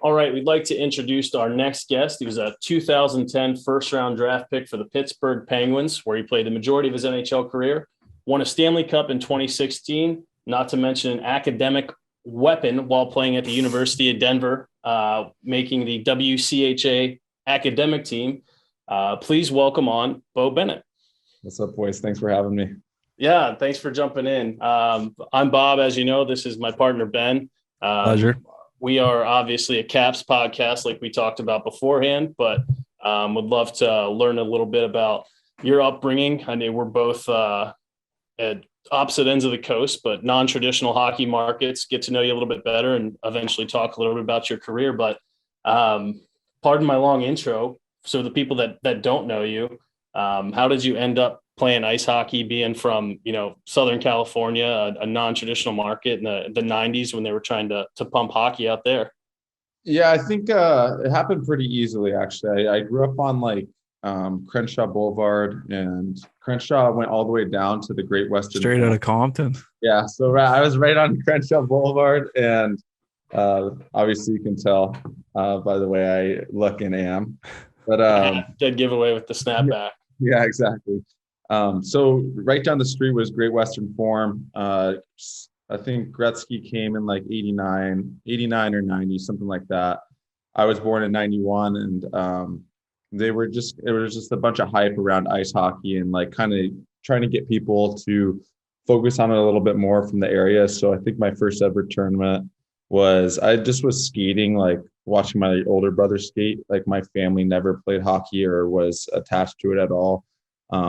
All right, we'd like to introduce our next guest. He was a 2010 first-round draft pick for the Pittsburgh Penguins, where he played the majority of his NHL career, won a Stanley Cup in 2016, not to mention an academic weapon while playing at the University of Denver, making the WCHA academic team. Please welcome on Beau Bennett. What's up, boys? Thanks for having me. Yeah, thanks for jumping in. I'm Bob, as you know. This is my partner, Ben. Pleasure. We are obviously a Caps podcast like we talked about beforehand, but would love to learn a little bit about your upbringing. I mean, we're both at opposite ends of the coast, but non-traditional hockey markets. Get to know you a little bit better and eventually talk a little bit about your career. But pardon my long intro. So the people that don't know you, how did you end up playing ice hockey, being from, Southern California, a non-traditional market in the 90s when they were trying to pump hockey out there? Yeah, I think it happened pretty easily, actually. I grew up on Crenshaw Boulevard, and Crenshaw went all the way down to the Great Western. Straight out of Compton. Yeah, so I was right on Crenshaw Boulevard, and obviously you can tell by the way I look and am. But dead giveaway with the snapback. Yeah, exactly. So right down the street was Great Western Forum. I think Gretzky came in 89 or 90, something like that. I was born in 91, and it was just a bunch of hype around ice hockey and kind of trying to get people to focus on it a little bit more from the area. So I think my first ever tournament was skating, watching my older brother skate. My family never played hockey or was attached to it at all.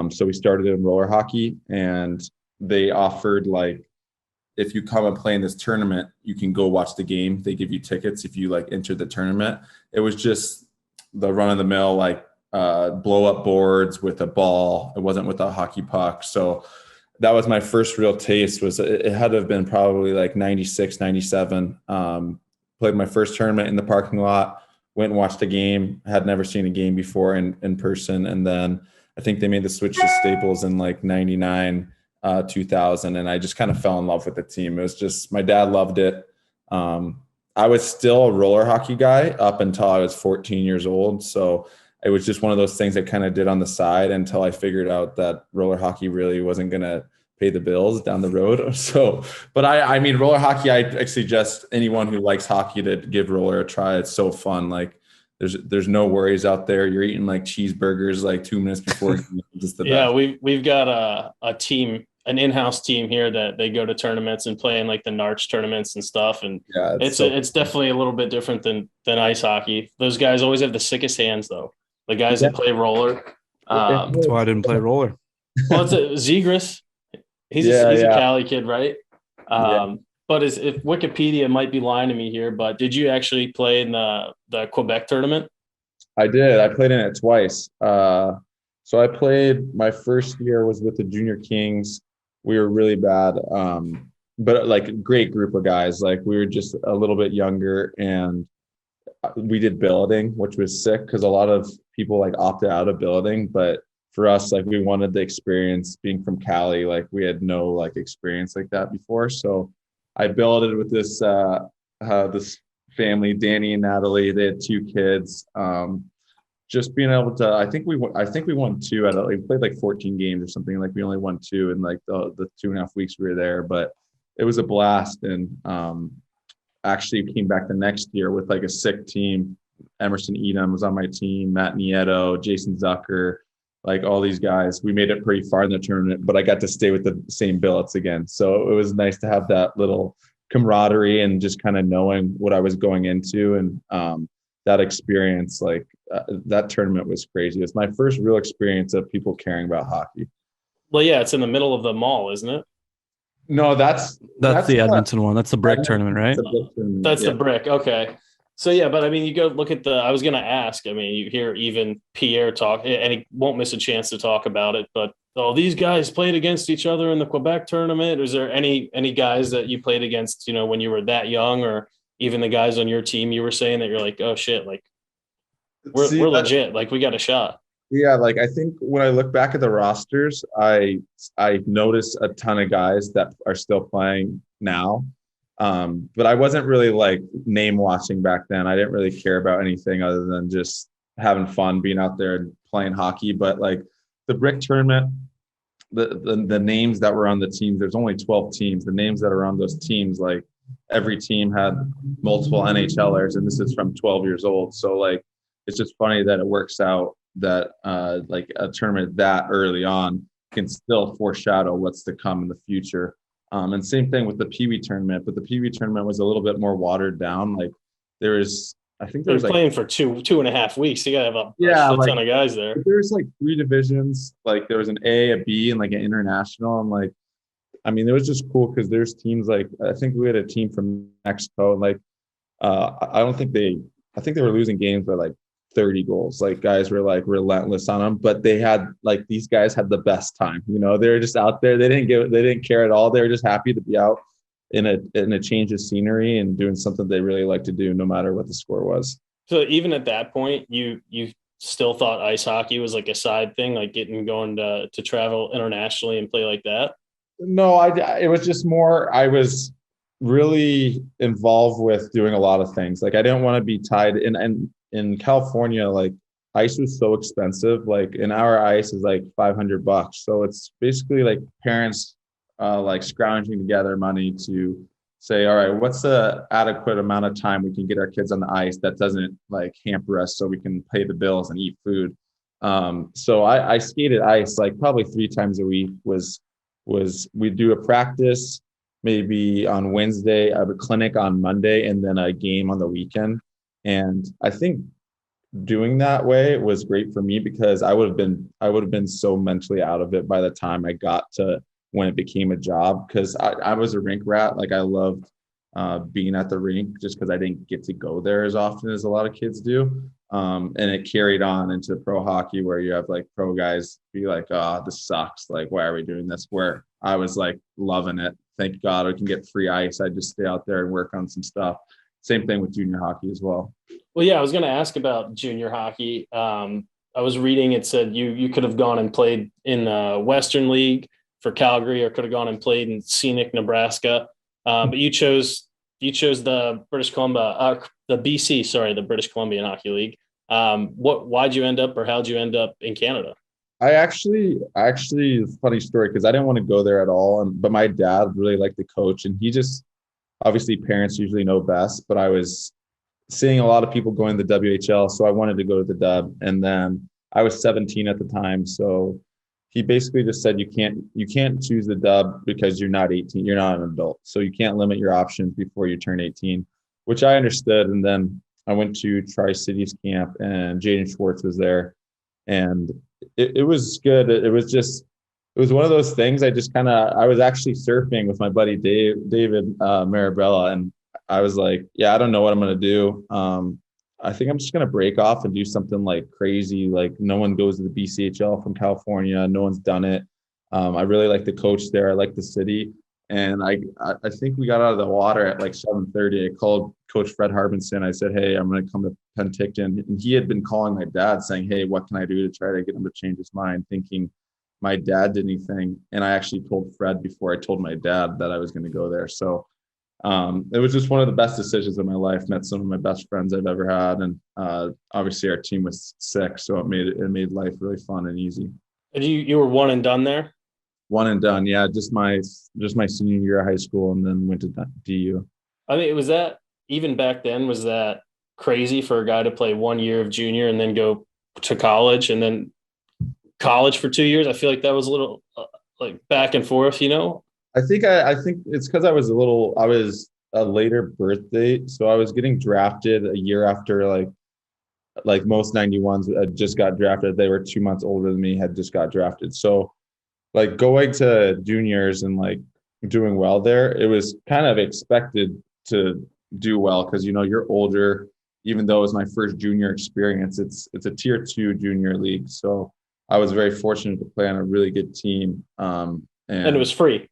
So we started in roller hockey, and they offered if you come and play in this tournament, you can go watch the game. They give you tickets if you enter the tournament. It was just the run of the mill, blow up boards with a ball. It wasn't with a hockey puck. So that was my first real taste. It had to have been probably 96, 97. Played my first tournament in the parking lot, went and watched a game. Had never seen a game before in person. And then I think they made the switch to Staples in 99, 2000. And I just kind of fell in love with the team. It was just, my dad loved it. I was still a roller hockey guy up until I was 14 years old. So it was just one of those things I kind of did on the side until I figured out that roller hockey really wasn't going to pay the bills down the road. So, but I mean, roller hockey, I suggest anyone who likes hockey to give roller a try. It's so fun. There's no worries out there. You're eating cheeseburgers 2 minutes before. Just the yeah, best. we've got a team, an in-house team here that they go to tournaments and play in the Narch tournaments and stuff. And yeah, it's definitely a little bit different than ice hockey. Those guys always have the sickest hands though. The guys that play roller. That's why I didn't play roller. Well, it's Zegras. He's a Cali kid, right? But if Wikipedia might be lying to me here, but did you actually play in the Quebec tournament? I did. I played in it twice. So I played, my first year was with the Junior Kings. We were really bad, but a great group of guys. We were just a little bit younger, and we did billeting, which was sick because a lot of people opted out of billeting. But for us, we wanted the experience. Being from Cali, we had no experience like that before. So I billeted with this family, Danny and Natalie. They had 2 kids. Just being able to, I think we won 2 we played 14 games or something. We only won 2 in the 2.5 weeks we were there, but it was a blast. And actually came back the next year with a sick team. Emerson Edom was on my team, Matt Nieto, Jason Zucker, all these guys. We made it pretty far in the tournament, but I got to stay with the same billets again. So it was nice to have that little camaraderie and just kind of knowing what I was going into. And that experience, that tournament was crazy. It's my first real experience of people caring about hockey. Well, yeah, it's in the middle of the mall, isn't it? No, that's the Edmonton one. That's the brick tournament, right? That's the brick. Okay. So, yeah, but I mean, you go look at I was going to ask, I mean, you hear even Pierre talk, and he won't miss a chance to talk about it, but these guys played against each other in the Quebec tournament. Is there any guys that you played against, when you were that young, or even the guys on your team you were saying that you're oh shit, we're legit, we got a shot? Yeah, I think when I look back at the rosters, I notice a ton of guys that are still playing now. But I wasn't really like name watching back then. I didn't really care about anything other than just having fun, being out there and playing hockey. But like the brick tournament, the names that were on the teams, there's only 12 teams. The names that are on those teams, like every team had multiple NHLers, and this is from 12 years old. So like, it's just funny that it works out that like a tournament that early on can still foreshadow what's to come in the future. And same thing with the Pee Wee tournament, but the Pee Wee tournament was a little bit more watered down. Like I think there was like playing for 2.5 weeks. You gotta have a ton of guys there. There's like 3 divisions. Like there was an A, a B, and like an international. And like, I mean, it was just cool because there's teams like, I think we had a team from Mexico. And like, I think they were losing games by like 30 goals. Like guys were like relentless on them, but they had like, these guys had the best time. You know, they were just out there. They didn't care at all. They were just happy to be out in a change of scenery and doing something they really like to do, no matter what the score was. So even at that point, you still thought ice hockey was like a side thing, like going to travel internationally and play like that? No, it was just more, I was really involved with doing a lot of things. Like I didn't want to be tied in California, like ice was so expensive. Like an hour ice is like $500. So it's basically like parents like scrounging together money to say, all right, what's the adequate amount of time we can get our kids on the ice that doesn't like hamper us so we can pay the bills and eat food. So I skated ice like probably 3 times a week. We'd do a practice maybe on Wednesday, I have a clinic on Monday, and then a game on the weekend. And I think doing that way was great for me because I would have been so mentally out of it by the time I got to when it became a job, because I was a rink rat. Like I loved being at the rink just because I didn't get to go there as often as a lot of kids do. And it carried on into pro hockey where you have like pro guys be like, oh, this sucks. Like, why are we doing this? Where I was like loving it. Thank God I can get free ice. I just stay out there and work on some stuff. Same thing with junior hockey as well. Well, yeah, I was going to ask about junior hockey. I was reading, it said you could have gone and played in the Western League for Calgary, or could have gone and played in scenic Nebraska. But you chose the British Columbia, the British Columbian Hockey League. Why'd you end up, or how'd you end up in Canada? I actually, funny story, because I didn't want to go there at all. But my dad really liked the coach, and he just, obviously parents usually know best, but I was seeing a lot of people going to the WHL. So I wanted to go to the Dub. And then I was 17 at the time. So he basically just said, you can't choose the Dub because you're not 18. You're not an adult. So you can't limit your options before you turn 18, which I understood. And then I went to Tri-Cities camp, and Jaden Schwartz was there, and it was good. It was one of those things. I was actually surfing with my buddy David Marabella, and I was like, yeah, I don't know what I'm going to do. I think I'm just going to break off and do something like crazy. Like no one goes to the BCHL from California. No one's done it. I really like the coach there. I like the city. And I think we got out of the water at like 7:30. I called Coach Fred Harbinson. I said, hey, I'm going to come to Penticton. And he had been calling my dad saying, hey, what can I do to try to get him to change his mind, thinking my dad did anything. And I actually told Fred before I told my dad that I was going to go there. So it was just one of the best decisions of my life. Met some of my best friends I've ever had. And obviously our team was sick. So it made life really fun and easy. And you were one and done there? One and done. Yeah. Just my senior year of high school, and then went to DU. I mean, was that, even back then, was that crazy for a guy to play 1 year of junior and then go to college and then college for 2 years? I feel like that was a little like back and forth, you know? I think it's because I was a later birth date. So I was getting drafted a year after like most 91s had just got drafted. They were 2 months older than me, had just got drafted. So like going to juniors and like doing well there, it was kind of expected to do well because, you know, you're older. Even though it was my first junior experience, it's a tier 2 junior league. So I was very fortunate to play on a really good team. And it was free.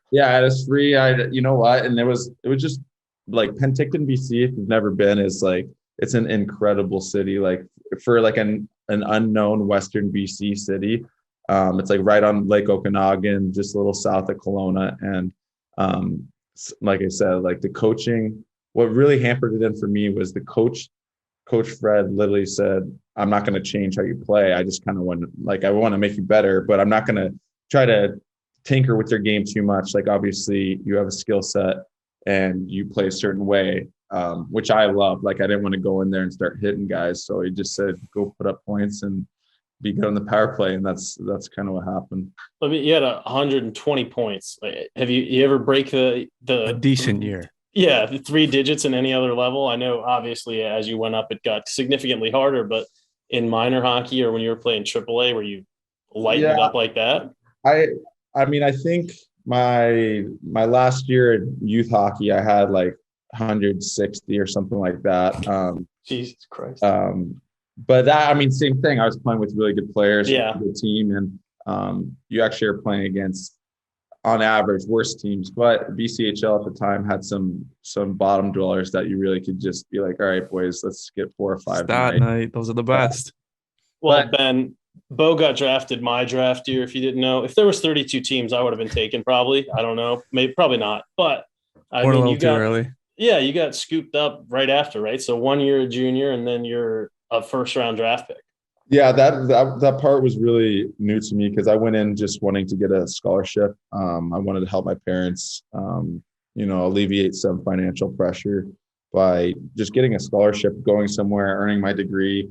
Yeah, it was free. You know what? And it was just like Penticton, BC, if you've never been, is like, it's an incredible city. Like for like an unknown Western BC city. It's like right on Lake Okanagan, just a little south of Kelowna. And like I said, like the coaching, what really hampered it in for me was Coach Fred literally said, I'm not going to change how you play. I just kind of want to, like, I want to make you better, but I'm not going to try to tinker with your game too much. Like, obviously you have a skill set and you play a certain way, which I love. Like, I didn't want to go in there and start hitting guys. So he just said, go put up points and be good on the power play. And that's kind of what happened. I mean, you had 120 points. Have you ever break A decent year. Yeah, the 3 digits in any other level? I know obviously as you went up, it got significantly harder, but in minor hockey or when you were playing AAA, were you lighting it up like that? I mean, I think my last year in youth hockey, I had like 160 or something like that. Jesus Christ. But that, I mean, same thing. I was playing with really good players, Yeah, good team, and you actually are playing against, on average, worse teams. But BCHL at the time had some bottom dwellers that you really could just be like, all right, boys, let's get 4 or 5 Stat night. Those are the best. Well, Ben, Beau got drafted my draft year. If you didn't know, if there was 32 teams, I would have been taken probably. I don't know, maybe probably not. But I Born a mean, little you too got early. yeah, you got scooped up right after, right? So 1 year a junior, and then you're a first round draft pick. Yeah, that part was really new to me because I went in just wanting to get a scholarship. I wanted to help my parents, alleviate some financial pressure by just getting a scholarship, going somewhere, earning my degree,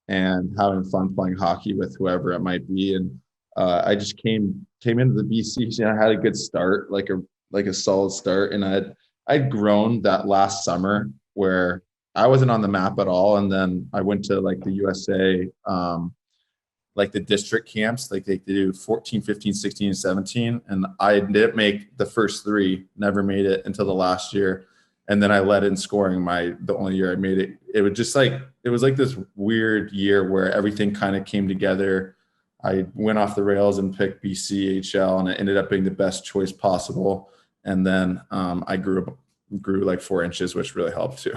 and having fun playing hockey with whoever it might be. And I just came into the BC, and I had a good start, like a solid start, and I'd grown that last summer where I wasn't on the map at all. And then I went to like the USA, like the district camps, like they do 14, 15, 16, and 17. And I didn't make the first 3, never made it until the last year. And then I led in scoring the only year I made it. It was like this weird year where everything kind of came together. I went off the rails and picked BCHL, and it ended up being the best choice possible. And then I grew like 4 inches, which really helped too.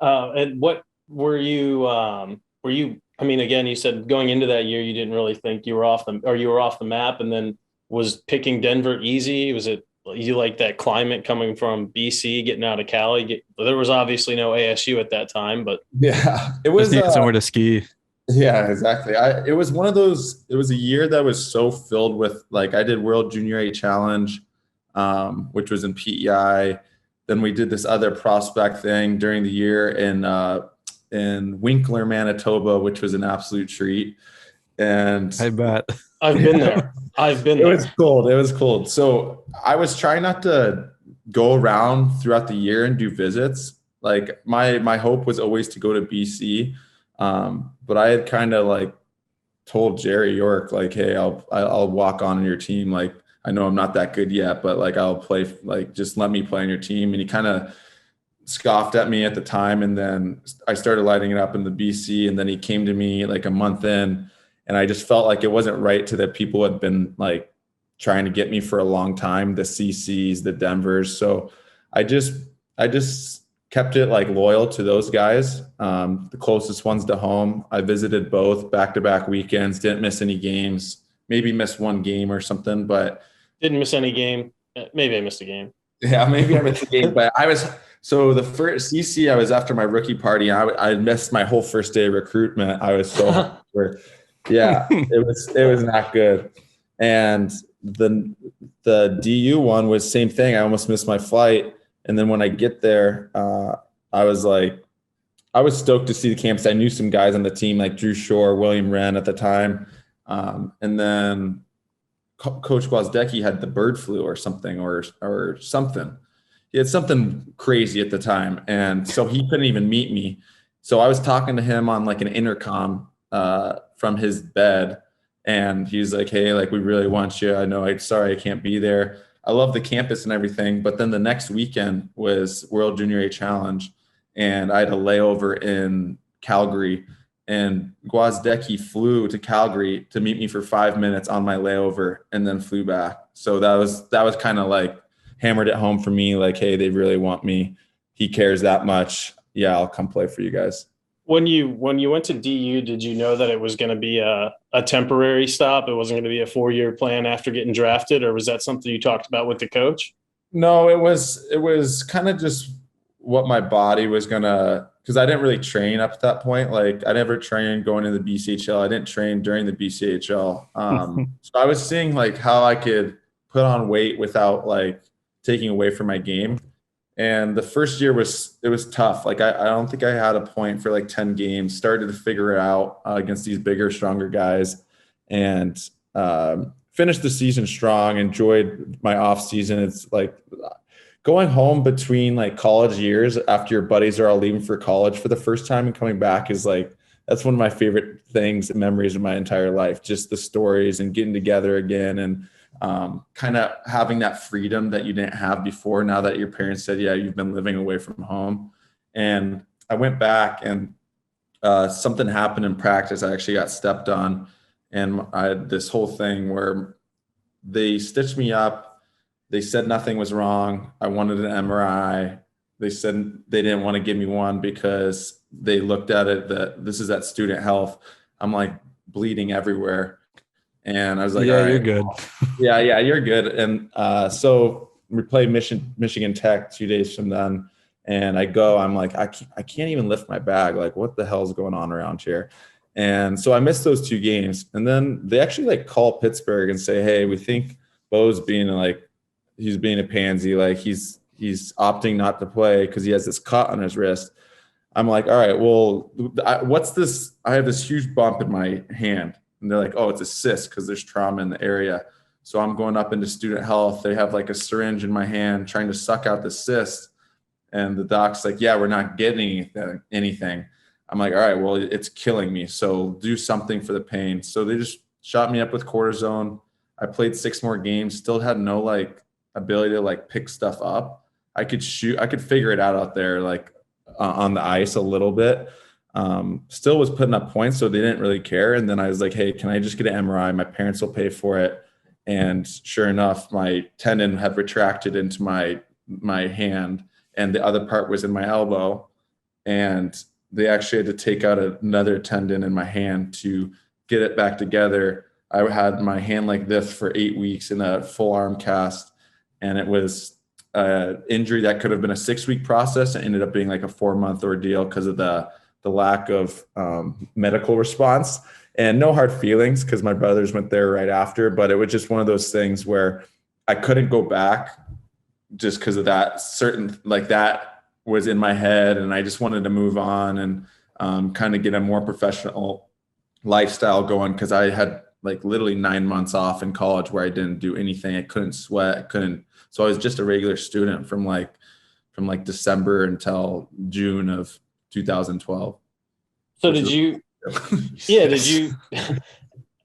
And what were you? I mean, again, you said going into that year, you didn't really think you were off the map, and then was picking Denver easy? Was it you like that climate coming from BC, getting out of Cali? There was obviously no ASU at that time, but yeah, it was somewhere to ski. Yeah, exactly. It was one of those. It was a year that was so filled with, like, I did World Junior A Challenge, which was in PEI. Then we did this other prospect thing during the year in Winkler, Manitoba, which was an absolute treat. And I bet. I've been there. It was cold. It was cold. So I was trying not to go around throughout the year and do visits. Like my hope was always to go to BC. But I had kind of like told Jerry York, like, hey, I'll walk on your team. Like, I know I'm not that good yet, but like, I'll play, like, just let me play on your team. And he kind of scoffed at me at the time. And then I started lighting it up in the BC. And then he came to me like a month in, and I just felt like it wasn't right to that people had been like trying to get me for a long time, the CCs, the Denvers. So I just kept it like loyal to those guys. The closest ones to home. I visited both back-to-back weekends, didn't miss any games, maybe missed one game or something, but didn't miss any game. Maybe I missed a game. Yeah, maybe I missed a game, but so the first CC, I was after my rookie party. I missed my whole first day of recruitment. I was so yeah, it was not good. And the DU one was same thing. I almost missed my flight. And then when I get there, I was stoked to see the campus. I knew some guys on the team like Drew Shore, William Wren at the time. And then Coach Gwozdecki had the bird flu or something or something. He had something crazy at the time. And so he couldn't even meet me. So I was talking to him on like an intercom from his bed. And he's like, hey, like, we really want you. Sorry, I can't be there. I love the campus and everything. But then the next weekend was World Junior A Challenge. And I had a layover in Calgary. And Gwozdecki flew to Calgary to meet me for 5 minutes on my layover and then flew back. So that was kind of like hammered it home for me. Like, hey, they really want me. He cares that much. Yeah, I'll come play for you guys. When you went to DU, did you know that it was going to be a temporary stop? It wasn't going to be a 4-year plan after getting drafted, or was that something you talked about with the coach? No, it was kind of just what my body was gonna, because I didn't really train up at that point. Like I never trained going into the BCHL. I didn't train during the BCHL. So I was seeing like how I could put on weight without like taking away from my game. And the first year was tough. Like I don't think I had a point for like 10 games. Started to figure it out against these bigger, stronger guys, and finished the season strong. Enjoyed my off season. It's like going home between like college years after your buddies are all leaving for college for the first time and coming back is like that's one of my favorite things and memories of my entire life. Just the stories and getting together again and kind of having that freedom that you didn't have before. Now that your parents said, yeah, you've been living away from home. And I went back and something happened in practice. I actually got stepped on, and I had this whole thing where they stitched me up. They said nothing was wrong. I wanted an MRI. They said they didn't want to give me one because they looked at it that this is at student health. I'm like bleeding everywhere. And I was like, yeah, all right, you're good. yeah, you're good. And so we play Michigan Tech 2 days from then. And I'm like, I can't even lift my bag. Like, what the hell is going on around here? And so I missed those 2 games. And then they actually like call Pittsburgh and say, hey, we think Beau's he's being a pansy. Like he's opting not to play because he has this cut on his wrist. I'm like, all right, well, what's this? I have this huge bump in my hand. And they're like, oh, it's a cyst because there's trauma in the area. So I'm going up into student health. They have like a syringe in my hand trying to suck out the cyst. And the doc's like, yeah, we're not getting anything. I'm like, all right, well, it's killing me. So do something for the pain. So they just shot me up with cortisone. I played 6 more games, still had no like ability to like pick stuff up. I could shoot, I could figure it out there, like on the ice a little bit. Still was putting up points, so they didn't really care. And then I was like, hey, can I just get an MRI? My parents will pay for it. And sure enough, my tendon had retracted into my hand, and the other part was in my elbow. And they actually had to take out another tendon in my hand to get it back together. I had my hand like this for 8 weeks in a full arm cast, and it was an injury that could have been a 6-week process. It ended up being like a 4-month ordeal because of the lack of medical response. And no hard feelings because my brothers went there right after, but it was just one of those things where I couldn't go back just because of that certain, like that was in my head, and I just wanted to move on and kind of get a more professional lifestyle going, because I had like literally 9 months off in college where I didn't do anything. I couldn't sweat. I couldn't. So I was just a regular student from like December until June of 2012. So did you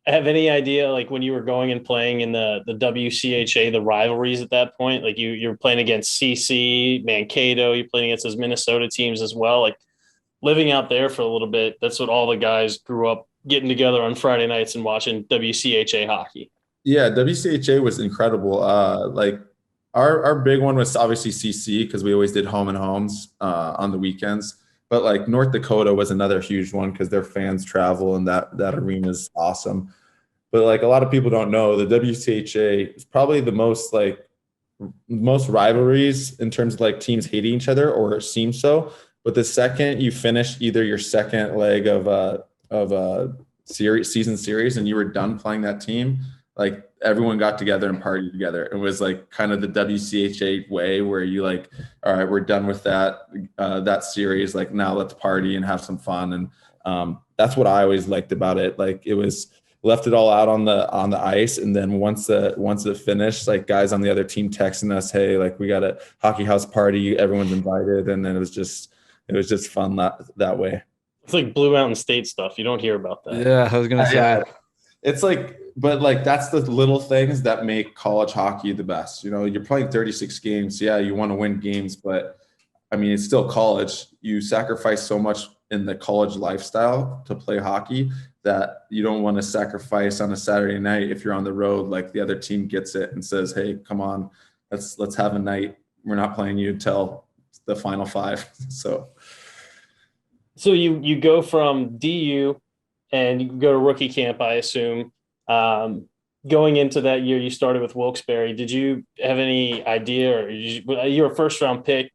have any idea, like when you were going and playing in the WCHA, the rivalries at that point? Like you're playing against CC, Mankato, you're playing against those Minnesota teams as well. Like living out there for a little bit, that's what all the guys grew up getting together on Friday nights and watching WCHA hockey. Yeah, WCHA was incredible. Like our big one was obviously CC because we always did home and homes on the weekends. But like North Dakota was another huge one because their fans travel, and that arena is awesome. But like a lot of people don't know, the WCHA is probably the most rivalries in terms of like teams hating each other, or it seems so. But the second you finish either your second leg of a season series and you were done playing that team, like everyone got together and partied together. It was like kind of the WCHA way where you like, all right, we're done with that series. Like now let's party and have some fun. And that's what I always liked about it. Like it was left it all out on the ice. And then once it finished, like guys on the other team texting us, hey, like we got a hockey house party, everyone's invited. And then it was just fun that way. It's like Blue Mountain State stuff. You don't hear about that. Yeah, I was gonna say. Yeah. It's like, but like that's the little things that make college hockey the best. You know, you're playing 36 games. Yeah, you want to win games, but I mean, it's still college. You sacrifice so much in the college lifestyle to play hockey that you don't want to sacrifice on a Saturday night if you're on the road. Like the other team gets it and says, "Hey, come on, let's have a night. We're not playing you until the final 5." So you go from DU and you go to rookie camp, I assume. going into that year, you started with Wilkes-Barre. Did you have any idea, or you were a first round pick,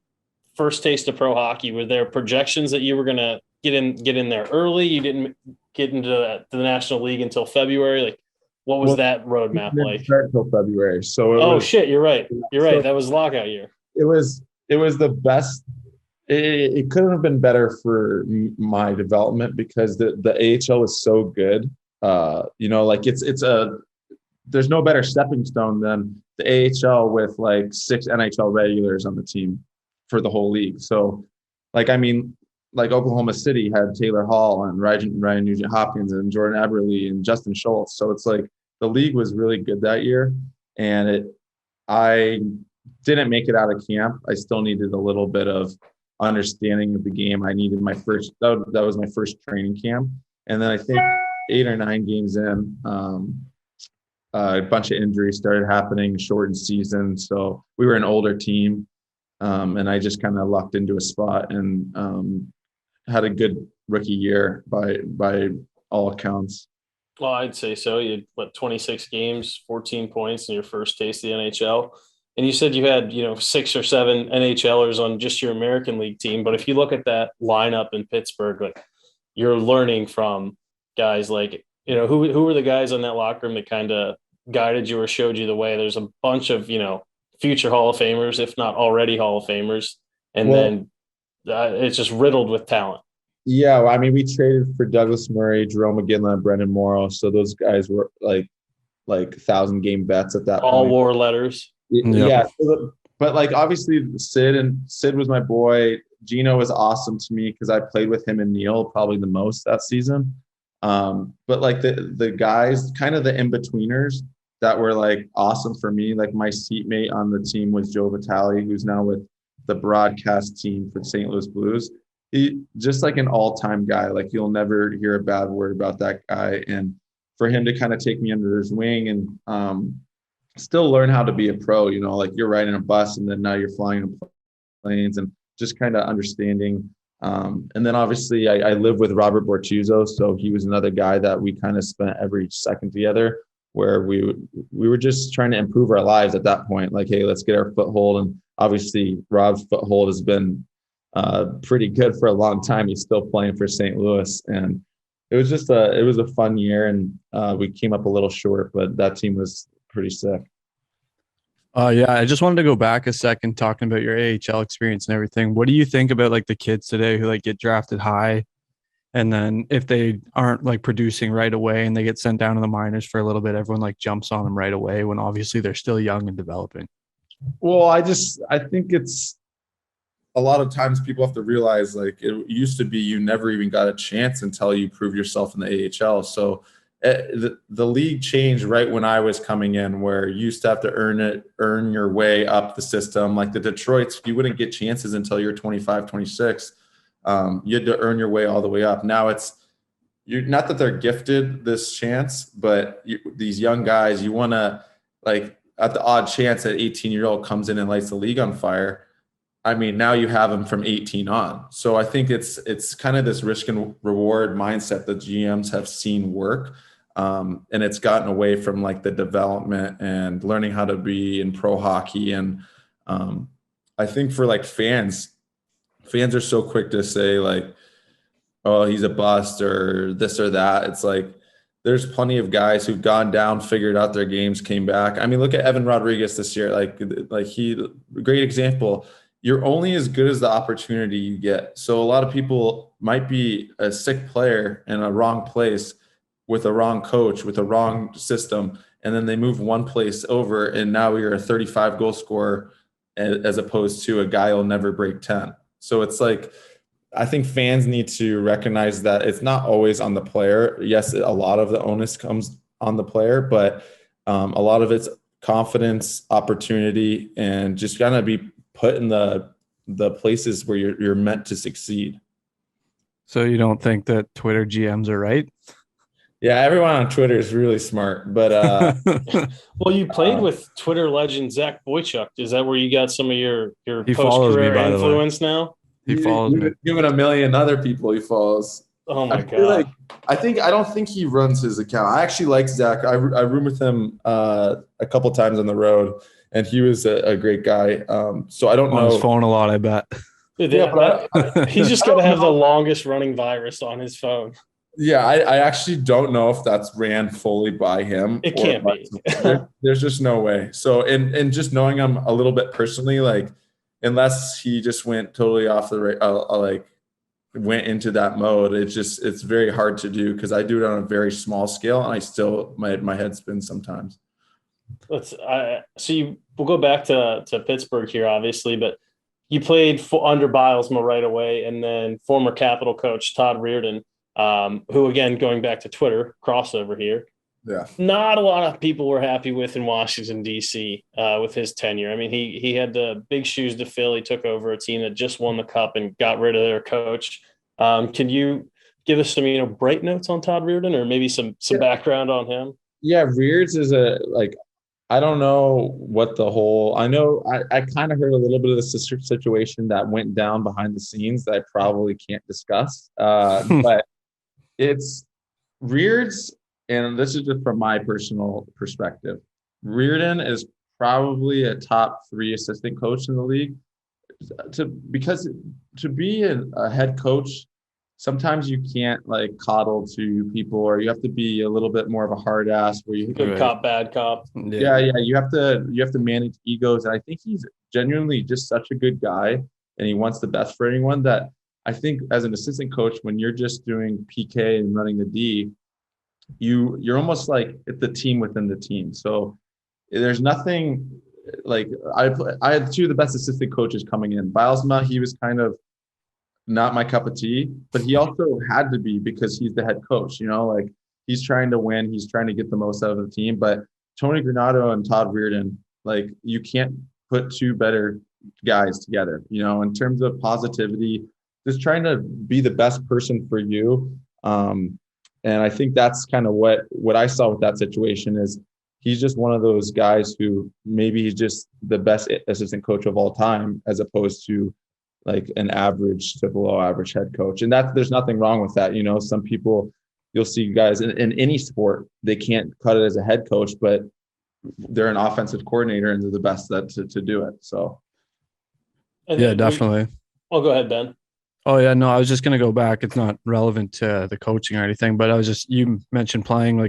first taste of pro hockey? Were there projections that you were going to get in there early? You didn't get into the National League until February. Like, what was that roadmap like? Start until February. So shit, you're right. You're right. That was lockout year. It was the best. It couldn't have been better for my development because the AHL is so good. Like there's no better stepping stone than the AHL with like 6 NHL regulars on the team for the whole league. So, like, I mean, like Oklahoma City had Taylor Hall and Ryan Nugent-Hopkins and Jordan Eberle and Justin Schultz. So it's like the league was really good that year. And I didn't make it out of camp. I still needed a little bit of understanding of the game. I needed that was my first training camp. And then I think 8 or 9 games in, a bunch of injuries started happening, shortened season. So we were an older team. And I just kind of lucked into a spot and had a good rookie year by all accounts. Well, I'd say so. You had 26 games, 14 points in your first taste of the NHL. And you said you had, 6 or 7 NHLers on just your American League team. But if you look at that lineup in Pittsburgh, like, you're learning from guys like, who were the guys on that locker room that kind of guided you or showed you the way? There's a bunch of, future Hall of Famers, if not already Hall of Famers. And then it's just riddled with talent. Yeah. Well, I mean, we traded for Douglas Murray, Jerome McGinley, Brendan Morrow. So those guys were like 1,000 game vets at that all point. war letters. Yeah. But like, obviously Sid was my boy. Gino was awesome to me because I played with him and Neil probably the most that season. But like the guys, kind of the in-betweeners that were like awesome for me. Like my seatmate on the team was Joe Vitale, who's now with the broadcast team for the St. Louis Blues. He just like an all-time guy. Like you'll never hear a bad word about that guy. And for him to kind of take me under his wing and still learn how to be a pro, like you're riding a bus and then now you're flying in planes and just kind of understanding. And then obviously I live with Robert Bortuzzo. So he was another guy that we kind of spent every second together, where we were just trying to improve our lives at that point. Like, hey, let's get our foothold. And obviously Rob's foothold has been pretty good for a long time. He's still playing for St. Louis. And it was just a fun year. And we came up a little short, but that team was pretty sick. Yeah, I just wanted to go back a second talking about your AHL experience and everything. What do you think about like the kids today who like get drafted high and then if they aren't like producing right away and they get sent down to the minors for a little bit, everyone like jumps on them right away when obviously they're still young and developing? Well, I think it's a lot of times people have to realize like it used to be you never even got a chance until you prove yourself in the AHL. So the league changed right when I was coming in, where you used to have to earn your way up the system. Like the Detroits, you wouldn't get chances until you're 25, 26. You had to earn your way all the way up. Now you're not that they're gifted this chance, but these young guys, you want to like at the odd chance that 18-year-old comes in and lights the league on fire. I mean, now you have them from 18 on. So I think it's kind of this risk and reward mindset that GMs have seen work. And it's gotten away from like the development and learning how to be in pro hockey. And I think for like fans are so quick to say like, oh, he's a bust or this or that. It's like, there's plenty of guys who've gone down, figured out their games, came back. I mean, look at Evan Rodriguez this year. Like great example. You're only as good as the opportunity you get. So a lot of people might be a sick player in a wrong place with a wrong coach, with a wrong system, and then they move one place over, and now you're a 35 goal scorer as opposed to a guy who'll never break 10. So it's like, I think fans need to recognize that it's not always on the player. Yes, a lot of the onus comes on the player, but a lot of it's confidence, opportunity, and just gotta be put in the places where you're meant to succeed. So you don't think that Twitter GMs are right? Yeah, everyone on Twitter is really smart, but well, you played with Twitter legend Zach Boychuk. Is that where you got some of your post-career influence now? He follows me. Even a million other people he follows. Oh my God. God. I don't think he runs his account. I actually like Zach. I room with him a couple times on the road, and he was a great guy. So I don't know. On his phone a lot, I bet. He's just going to have the longest running virus on his phone. Yeah, I actually don't know if that's ran fully by him. It can't be. There's just no way. So, and just knowing him a little bit personally, like, unless he just went totally off the went into that mode, it's very hard to do because I do it on a very small scale, and I still my head spins sometimes. We'll go back to Pittsburgh here, obviously, but you played under Bilesma right away, and then former Capital coach Todd Reardon. Who, again, going back to Twitter, crossover here. Yeah. Not a lot of people were happy with in Washington, D.C. With his tenure. I mean, he had the big shoes to fill. He took over a team that just won the Cup and got rid of their coach. Can you give us some, bright notes on Todd Reardon, or maybe some background on him? Yeah, Reard's is I don't know what the whole – I know I kind of heard a little bit of the situation that went down behind the scenes that I probably can't discuss. But it's Reard's, and this is just from my personal perspective. Reardon is probably a top 3 assistant coach in the league. Because to be a head coach, sometimes you can't coddle to people, or you have to be a little bit more of a hard ass where you good cop, bad cop. Yeah. You have to manage egos. And I think he's genuinely just such a good guy, and he wants the best for anyone, that I think as an assistant coach, when you're just doing PK and running the D, you're almost like the team within the team. So there's nothing I had 2 of the best assistant coaches coming in. Bilesma, he was kind of not my cup of tea, but he also had to be because he's the head coach. He's trying to win, he's trying to get the most out of the team. But Tony Granato and Todd Reardon, you can't put 2 better guys together. In terms of positivity, just trying to be the best person for you. And I think that's kind of what I saw with that situation is he's just one of those guys who maybe he's just the best assistant coach of all time, as opposed to an average to below average head coach. And there's nothing wrong with that. Some people, you'll see guys in any sport, they can't cut it as a head coach, but they're an offensive coordinator and they're the best to do it. So. Yeah, definitely. Go ahead, Ben. Oh, yeah, no, I was just going to go back. It's not relevant to the coaching or anything, but you mentioned playing,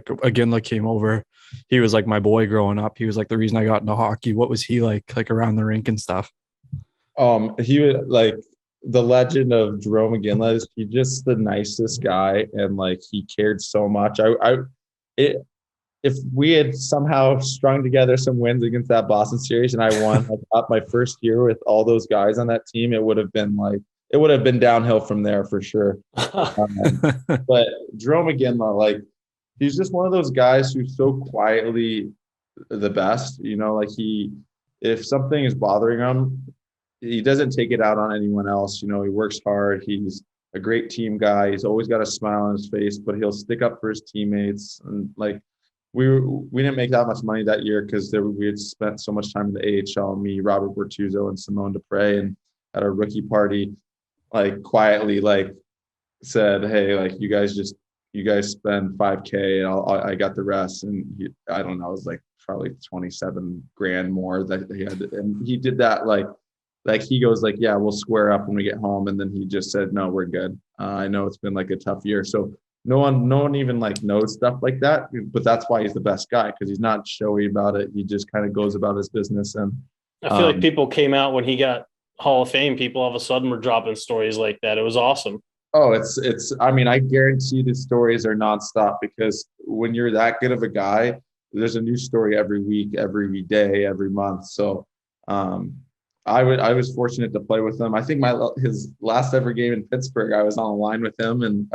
came over. He was my boy growing up. He was the reason I got into hockey. What was he like around the rink and stuff? He was the legend of Jerome McGinley. He's just the nicest guy, and he cared so much. If we had somehow strung together some wins against that Boston series and I won up my first year with all those guys on that team, it would have been downhill from there for sure. But Jerome McGinley, he's just one of those guys who's so quietly the best. If something is bothering him, he doesn't take it out on anyone else. He works hard. He's a great team guy. He's always got a smile on his face, but he'll stick up for his teammates. And we didn't make that much money that year because we had spent so much time in the AHL. Me, Robert Bortuzzo, and Simone Dupre, and at a rookie party, quietly said, hey, you guys spend $5,000 and I got the rest. And I don't know, it was probably 27 grand more that he had. And he did that he goes yeah, we'll square up when we get home. And then he just said, no, we're good. I know it's been a tough year. So no one even knows stuff like that, but that's why he's the best guy, because he's not showy about it. He just kind of goes about his business. And I feel like people came out when he got Hall of Fame. People all of a sudden were dropping stories like that. It was awesome. Oh, I guarantee the stories are nonstop, because when you're that good of a guy, there's a new story every week, every day, every month. So I was fortunate to play with him. I think his last ever game in Pittsburgh, I was on a line with him and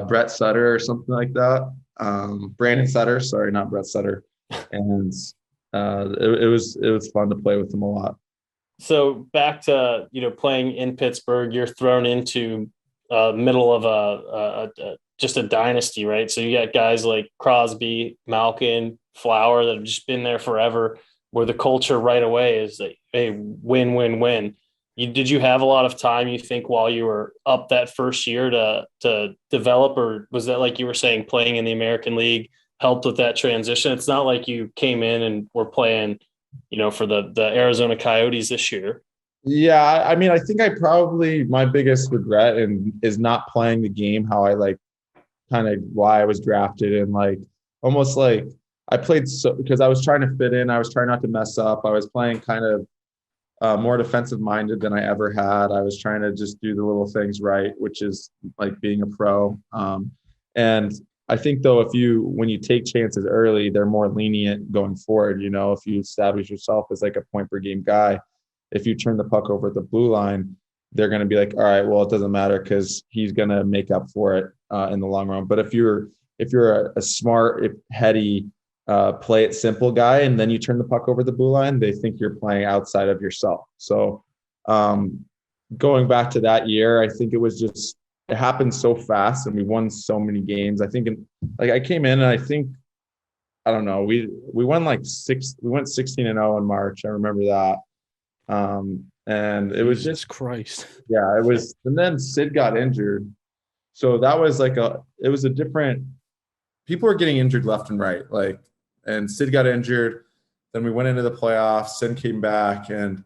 Brett Sutter or something like that. Brandon Sutter, sorry, not Brett Sutter. And it was fun to play with him a lot. So back to, playing in Pittsburgh, you're thrown into middle of just a dynasty, right? So you got guys like Crosby, Malkin, Flower that have just been there forever, where the culture right away is hey, win, win, win. did you have a lot of time, you think, while you were up that first year to develop, or was that, like you were saying, playing in the American League helped with that transition? It's not like you came in and were playing, for the Arizona Coyotes this year. Yeah, I mean, I think my biggest regret is not playing the game how I like, kind of why I was drafted, and like almost like I played because I was trying to fit in. I was trying not to mess up. I was playing kind of more defensive minded than I ever had. I was trying to just do the little things right, which is like being a pro. And I think though, when you take chances early, they're more lenient going forward. If you establish yourself as like a point per game guy, if you turn the puck over at the blue line, they're going to be like, all right, well, it doesn't matter because he's going to make up for it in the long run. But if you're a smart, heady, play it simple guy, and then you turn the puck over the blue line, they think you're playing outside of yourself. So going back to that year, I think it happened so fast and we won so many games. I think I came in and I think, I don't know, we won we went 16-0 in March. I remember that. And it was Jesus Christ. Yeah, it was. And then Sid got injured. So that was it was a different, people were getting injured left and right. And Sid got injured. Then we went into the playoffs. Sid came back and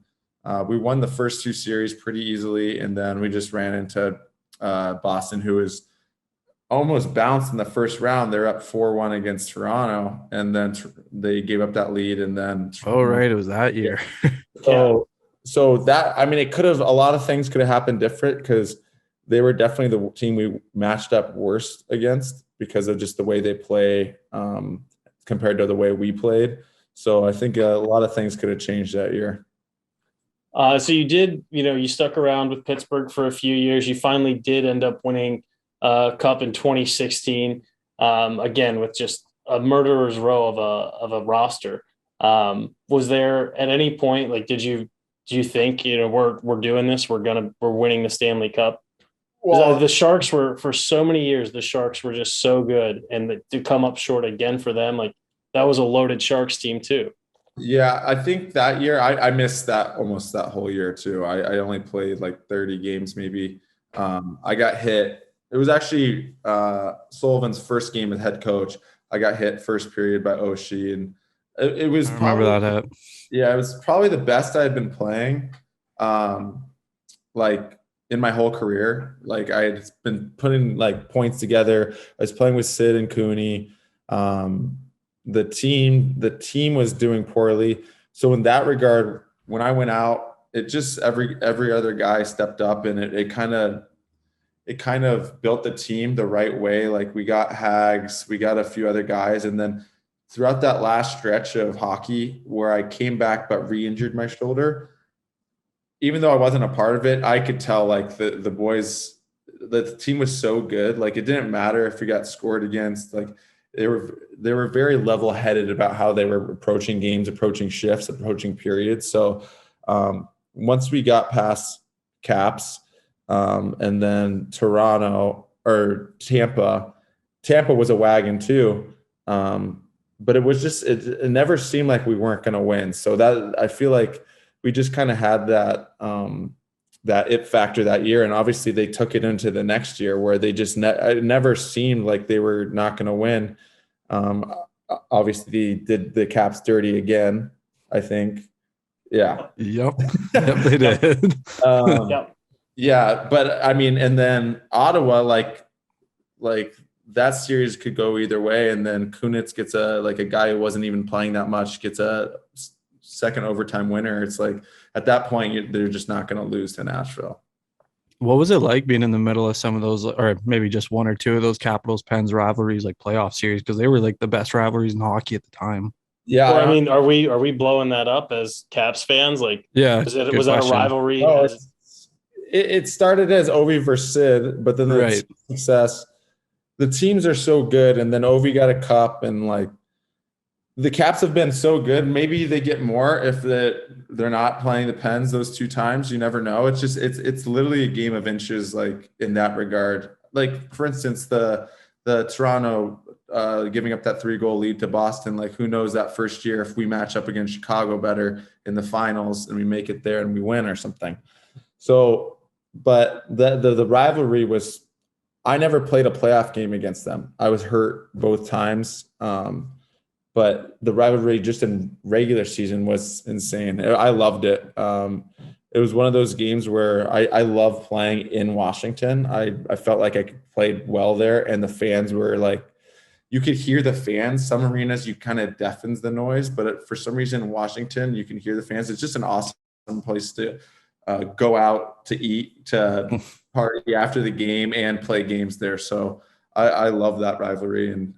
we won the first two series pretty easily. And then we just ran into Boston, who was almost bounced in the first round. They're up 4-1 against Toronto. And then they gave up that lead. And then. Oh, right. It was that year. So that, I mean, a lot of things could have happened different because they were definitely the team we matched up worst against because of just the way they play compared to the way we played. So I think a lot of things could have changed that year. So you did, you stuck around with Pittsburgh for a few years. You finally did end up winning a cup in 2016, again, with just a murderer's row of a roster. Was there at any point, like, do you think, we're doing this, we're winning the Stanley Cup? Well, the Sharks were, for so many years, the Sharks were just so good, and to come up short again for them, like, that was a loaded Sharks team too. Yeah, I think that year I missed that almost that whole year too. I only played like 30 games maybe. I got hit. It was actually Sullivan's first game as head coach. I got hit first period by Oshie, and it was remember that. Yeah, it was probably the best I had been playing, like in my whole career. Like I had been putting like points together. I was playing with Sid and Cooney. The team was doing poorly. So in that regard, when I went out, it just every other guy stepped up, and it kind of built the team the right way. Like we got Hags, we got a few other guys, and then throughout that last stretch of hockey where I came back but re-injured my shoulder, even though I wasn't a part of it, I could tell like the boys, the team was so good. Like it didn't matter if we got scored against. Like they were very level-headed about how they were approaching games, approaching shifts, approaching periods. So once we got past Caps and then Toronto or Tampa was a wagon too. But it was just, it never seemed like we weren't going to win. So that, I feel like we just kind of had that it factor that year. And obviously they took it into the next year where they just it never seemed like they were not going to win. Obviously did the Caps dirty again, I think. Yeah. Yep, they did. Yep. Yeah. But I mean, and then Ottawa, like that series could go either way. And then Kunitz gets a guy who wasn't even playing that much, gets a second overtime winner. It's like at that point, they're just not going to lose to Nashville. What was it like being in the middle of some of those, or maybe just one or two of those Capitals Pens rivalries, like playoff series? Because they were like the best rivalries in hockey at the time. Yeah. Well, I mean, are we blowing that up as Caps fans? Like, yeah, was that a rivalry? No, it started as Ovi versus Sid, but then the success. The teams are so good, and then Ovi got a cup, and like the Caps have been so good. Maybe they get more if they're not playing the Pens those two times. You never know. It's just it's literally a game of inches, like in that regard. Like for instance, the Toronto giving up that 3-goal lead to Boston. Like, who knows that first year if we match up against Chicago better in the finals and we make it there and we win or something. So, but the rivalry was, I never played a playoff game against them. I was hurt both times. But the rivalry just in regular season was insane. I loved it. It was one of those games where I love playing in Washington. I felt like I played well there, and the fans were like, you could hear the fans. Some arenas, you kind of deafens the noise, but for some reason in Washington, you can hear the fans. It's just an awesome place to go out to eat, to party after the game, and play games there. So I love that rivalry, and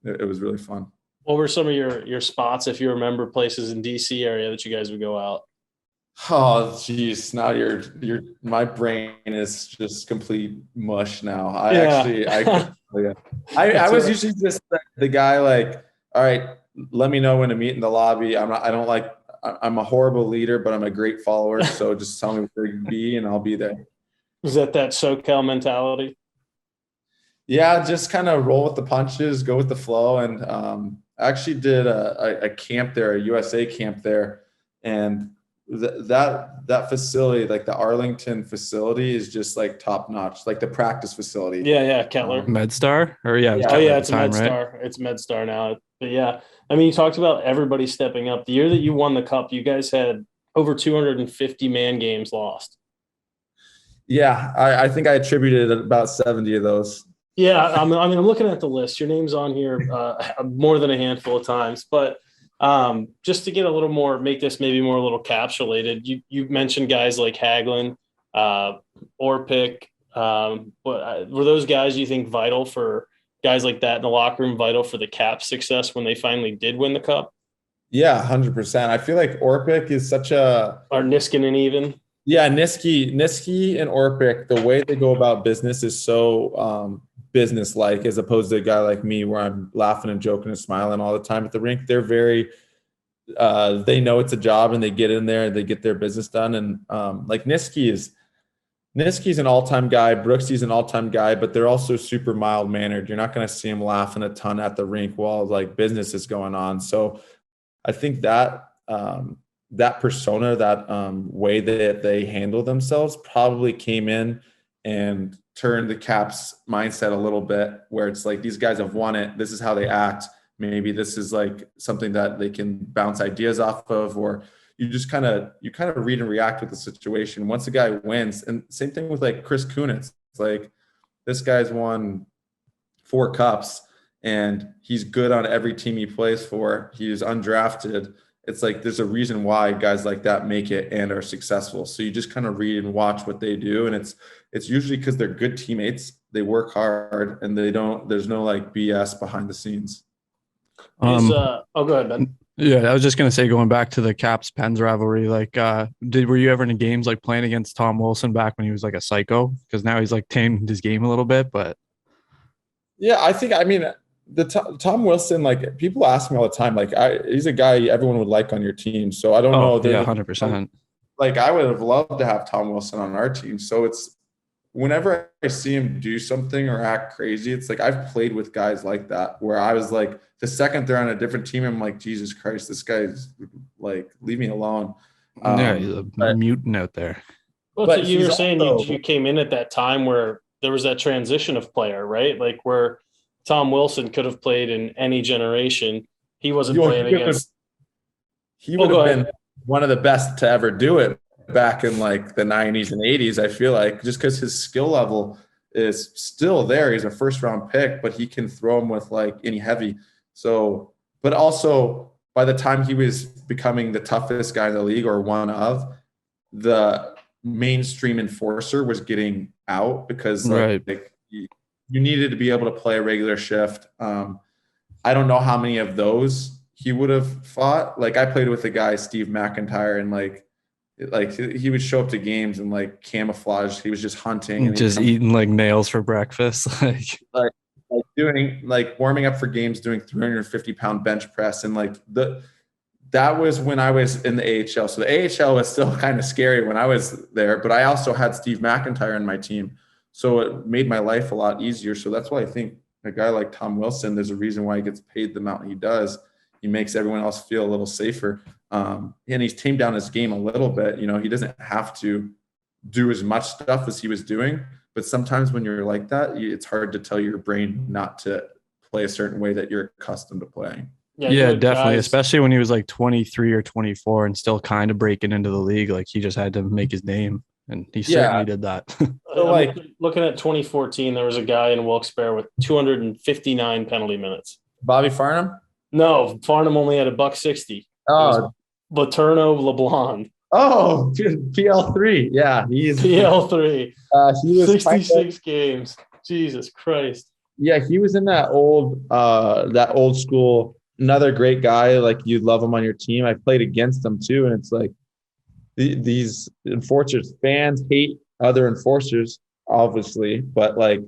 it was really fun. What were some of your spots, if you remember, places in DC area that you guys would go out? Oh, geez. Now my brain is just complete mush now. I was usually just the guy like, all right, let me know when to meet in the lobby. I'm a horrible leader, but I'm a great follower. So just tell me where to be and I'll be there. Is that SoCal mentality? Yeah, just kind of roll with the punches, go with the flow. And I actually did a camp there, a USA camp there. And that facility, like the Arlington facility, is just like top notch, like the practice facility. Yeah, Kettler. MedStar? Or it's MedStar. Right? It's MedStar now. But yeah, I mean, you talked about everybody stepping up. The year that you won the Cup, you guys had over 250 man games lost. Yeah, I think I attributed about 70 of those. Yeah, I'm looking at the list. Your name's on here more than a handful of times, but just to get a little more, make this maybe more a little Caps related. You mentioned guys like Hagelin, Orpik. Were those guys you think vital for guys like that in the locker room, vital for the Caps' success when they finally did win the Cup? Yeah, 100%. I feel like Orpik is such a – or Niskanen even. Yeah, Niski and Orpik, the way they go about business is so business-like, as opposed to a guy like me where I'm laughing and joking and smiling all the time at the rink. They're very they know it's a job and they get in there and they get their business done. And like Niski's an all-time guy. Brooksy's an all-time guy, but they're also super mild-mannered. You're not going to see him laughing a ton at the rink while like business is going on. So I think that that persona, that way that they handle themselves probably came in and turned the Caps mindset a little bit, where it's like, these guys have won it. This is how they act. Maybe this is like something that they can bounce ideas off of, or you just kind of read and react with the situation. Once a guy wins, and same thing with like Chris Kunitz. It's like, this guy's won 4 cups and he's good on every team he plays for. He's undrafted. It's like, there's a reason why guys like that make it and are successful. So you just kind of read and watch what they do. And it's usually because they're good teammates. They work hard and there's no like BS behind the scenes. Go ahead, Ben. Yeah, I was just going to say, going back to the Caps Pens rivalry, like, were you ever in games like playing against Tom Wilson back when he was like a psycho? Because now he's like tamed his game a little bit, but. Yeah, the Tom Wilson, like, people ask me all the time, like, he's a guy everyone would like on your team. So I don't know. Yeah, 100%. Like, I would have loved to have Tom Wilson on our team. So it's, whenever I see him do something or act crazy, it's like, I've played with guys like that, where I was like, the second they're on a different team, I'm like, Jesus Christ, this guy's like, leave me alone. He's a mutant out there. Well, so you were saying you came in at that time where there was that transition of player, right? Like, where Tom Wilson could have played in any generation. He wasn't playing against. He would have been one of the best to ever do it back in like the 90s and 80s, I feel like, just because his skill level is still there. He's a first-round pick, but he can throw him with like any heavy. So, but also by the time he was becoming the toughest guy in the league, or one of, the mainstream enforcer was getting out, because like you needed to be able to play a regular shift. I don't know how many of those he would have fought. Like, I played with a guy, Steve McIntyre, and like he would show up to games and like camouflage. He was just hunting and just eating like nails for breakfast. like doing, like, warming up for games, doing 350-pound bench press. And like that was when I was in the AHL. So the AHL was still kind of scary when I was there, but I also had Steve McIntyre in my team. So it made my life a lot easier. So that's why I think a guy like Tom Wilson, there's a reason why he gets paid the amount he does. He makes everyone else feel a little safer. And he's tamed down his game a little bit. You know, he doesn't have to do as much stuff as he was doing, but sometimes when you're like that, it's hard to tell your brain not to play a certain way that you're accustomed to playing. Yeah, definitely. Especially when he was like 23 or 24 and still kind of breaking into the league. Like he just had to make his name, and he certainly did that. So like looking at 2014, there was a guy in Wilkes-Barre with 259 penalty minutes. Bobby Farnham? No, Farnham only had $1.60. Oh, Laterno LeBlanc. Oh, PL3. Yeah, he's PL3. He was 66 games. Jesus Christ. Yeah, he was in that old school. Another great guy. Like you'd love him on your team. I played against him too, and it's like these enforcers, fans hate other enforcers, obviously, but like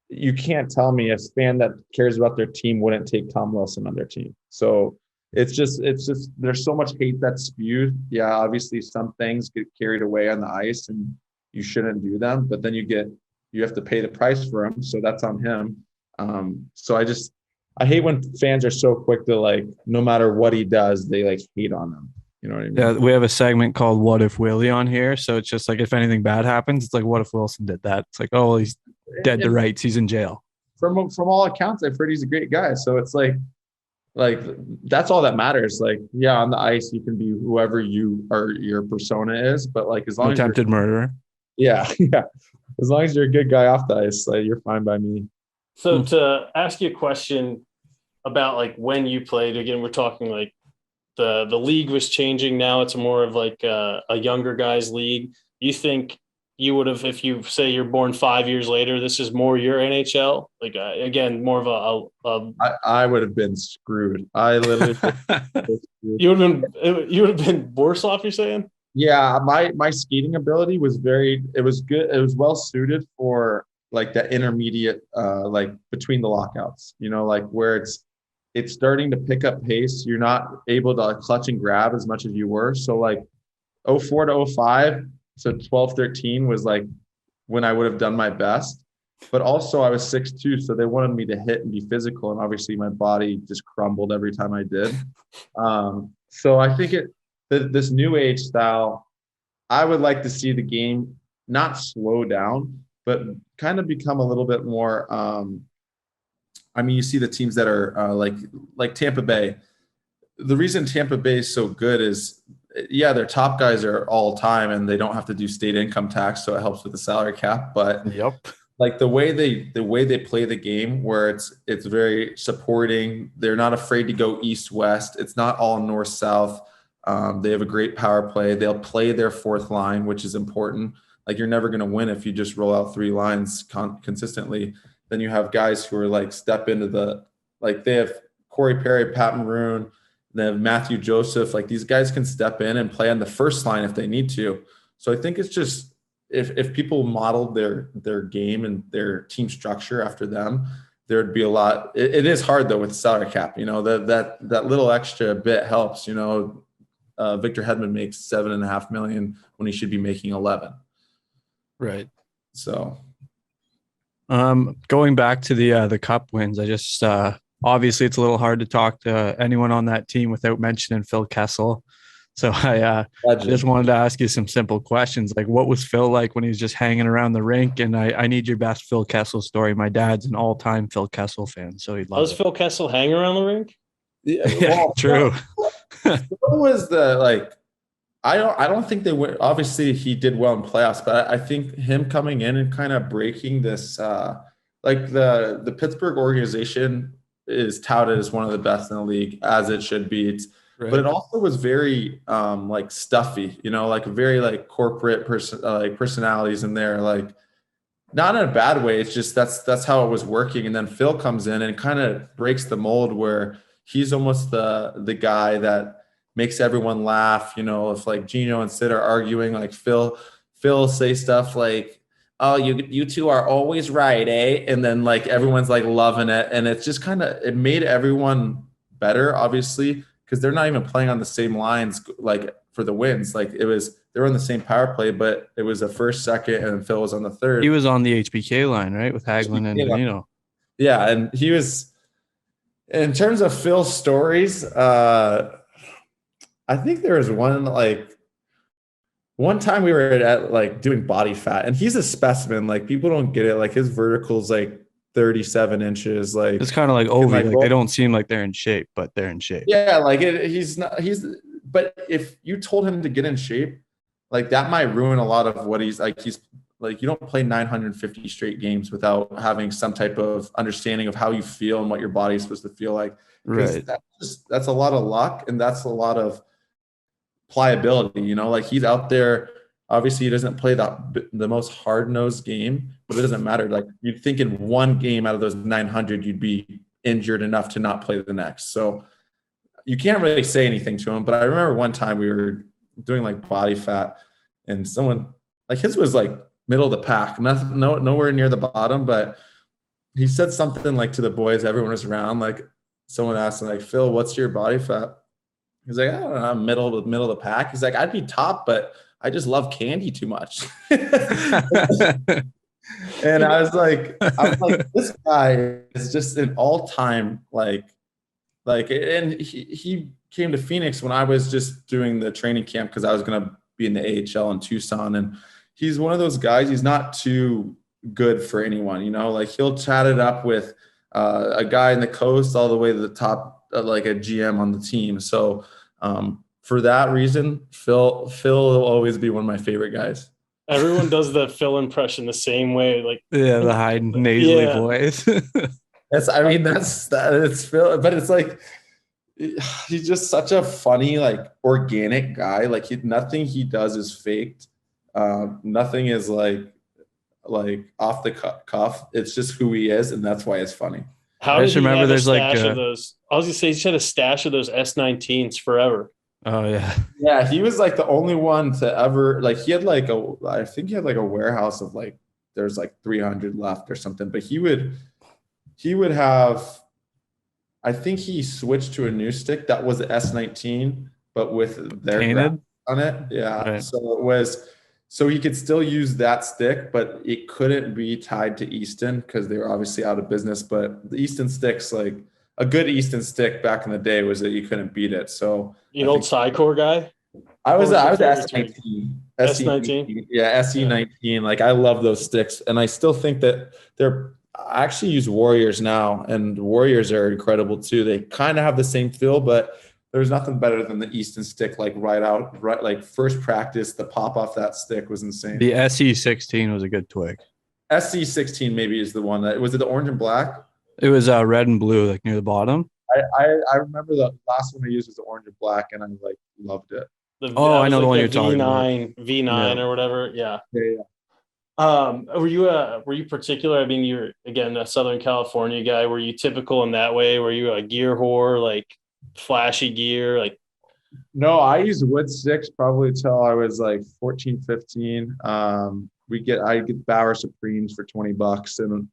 you can't tell me a fan that cares about their team wouldn't take Tom Wilson on their team. So it's just there's so much hate that's spewed. Yeah, obviously some things get carried away on the ice and you shouldn't do them, but then you have to pay the price for them, so that's on him. So I hate when fans are so quick to like, no matter what he does, they like hate on him. You know what I mean? Yeah, we have a segment called "What If Willie" on here, so it's just like if anything bad happens, it's like, what if Wilson did that? It's like, oh, well, he's dead to rights. He's in jail. From all accounts, I've heard he's a great guy. So it's like that's all that matters. Like, yeah, on the ice you can be whoever your persona is, but like as long as attempted murderer. Yeah, yeah. As long as you're a good guy off the ice, like, you're fine by me. So to ask you a question about like when you played, again, we're talking like the league was changing. Now it's more of like a younger guys league. You think you would have, if you say you're born 5 years later, this is more your NHL? Like again, more of I would have been screwed. I literally you would have been worse off, you're saying? Yeah, my skating ability was good. It was well suited for like that intermediate, like between the lockouts, you know, like where it's starting to pick up pace. You're not able to clutch and grab as much as you were. So like 04 to 05, so 12, 13 was like when I would have done my best. But also I was 6'2", so they wanted me to hit and be physical. And obviously my body just crumbled every time I did. So I think this new age style, I would like to see the game not slow down, but kind of become a little bit more. I mean, you see the teams that are like Tampa Bay. The reason Tampa Bay is so good is, yeah, their top guys are all time and they don't have to do state income tax, so it helps with the salary cap. But yep, like the way they play the game, where it's very supporting. They're not afraid to go east-west. It's not all north-south. They have a great power play. They'll play their fourth line, which is important. Like you're never going to win if you just roll out three lines consistently. Then you have guys who are like step into like they have Corey Perry, Pat Maroon, they have Matthew Joseph. Like these guys can step in and play on the first line if they need to. So I think it's just if people modeled their game and their team structure after them, there'd be a lot. It is hard though with the salary cap. You know, that little extra bit helps. You know, Victor Hedman makes $7.5 million when he should be making 11. Right. So, going back to the cup wins, I just obviously it's a little hard to talk to anyone on that team without mentioning Phil Kessel. So I just wanted to ask you some simple questions. Like, what was Phil like when he was just hanging around the rink? And I need your best Phil Kessel story. My dad's an all-time Phil Kessel fan, so he'd love it. Does Phil Kessel hang around the rink? Yeah, well, true. Phil was I don't think they went. Obviously, he did well in playoffs, but I think him coming in and kind of breaking this, like the Pittsburgh organization is touted as one of the best in the league, as it should be. Right. But it also was very like stuffy, you know, like very like corporate personalities in there, like not in a bad way. It's just that's how it was working. And then Phil comes in and kind of breaks the mold where he's almost the guy that makes everyone laugh. You know, if like Gino and Sid are arguing, like Phil say stuff like, "Oh, you two are always right, eh?" And then like everyone's like loving it, and it's just kind of it made everyone better, obviously, because they're not even playing on the same lines like for the wins. Like they were on the same power play, but it was the first, second, and Phil was on the third. He was on the HBK line, right, with Hagelin and Danilo. Yeah, and he was, in terms of Phil's stories, I think there was one time we were at like doing body fat, and he's a specimen. Like, people don't get it. Like, his vertical's like 37 inches. Like, It's kind of like Ovi. Like they don't seem like they're in shape, but they're in shape. yeah, like he's not. But if you told him to get in shape, like, that might ruin a lot of what he's like. He's like, you don't play 950 straight games without having some type of understanding of how you feel and what your body's supposed to feel like. Right. That's a lot of luck, and that's a lot of pliability. Like, he's out there. Obviously, he doesn't play the most hard-nosed game, but it doesn't matter. Like, you'd think in one game out of those 900, you'd be injured enough to not play the next. So you can't really say anything to him. But I remember one time we were doing like body fat, and someone, like, his was like middle of the pack, nowhere near the bottom, but he said something like to the boys, everyone was around, like, someone asked him, like, Phil, what's your body fat? He's like, I don't know, middle of the pack. He's like, I'd be top, but I just love candy too much. And I was like, this guy is just an all-time and he came to Phoenix when I was just doing the training camp because I was going to be in the AHL in Tucson. And he's one of those guys, he's not too good for anyone, like, he'll chat it up with a guy in the coast all the way to the top, like a GM on the team. So for that reason, Phil will always be one of my favorit guys. Everyone does the Phil impression the same way. Like, yeah, the high nasally voice. It's Phil, but it's like, he's just such a funny, like, organic guy. Like, nothing he does is faked. Nothing is like off the cuff. It's just who he is, and that's why it's funny. How did he remember have a stash of those? I was gonna say he had a stash of those S19s forever. Oh yeah. Yeah, he was like the only one to ever, like, he had like I think he had like a warehouse of like, there's like 300 left or something, but he would have, I think he switched to a new stick that was the S19, but with their painted on it. Yeah. Right. So he could still use that stick, but it couldn't be tied to Easton because they were obviously out of business. But the Easton sticks, like, a good Easton stick back in the day was that you couldn't beat it. So you an old Psycor guy? I was S19. S19? Yeah, SE19. Like, I love those sticks. And I still think that I actually use Warriors now, and Warriors are incredible too. They kind of have the same feel, but there's nothing better than the Easton stick. Like, like first practice, the pop off that stick was insane. The SE16 was a good twig. SE16 maybe is the one that was it. The orange and black. It was red and blue, like near the bottom. I remember the last one I used was the orange and black, and I like loved it. I know the one you're talking about. V9 or whatever. Yeah. Yeah. Were you particular? I mean, you're, again, a Southern California guy. Were you typical in that way? Were you a gear whore, like flashy gear? Like, no, I used wood sticks probably till I was like 14, 15. I get Bauer Supremes for $20, and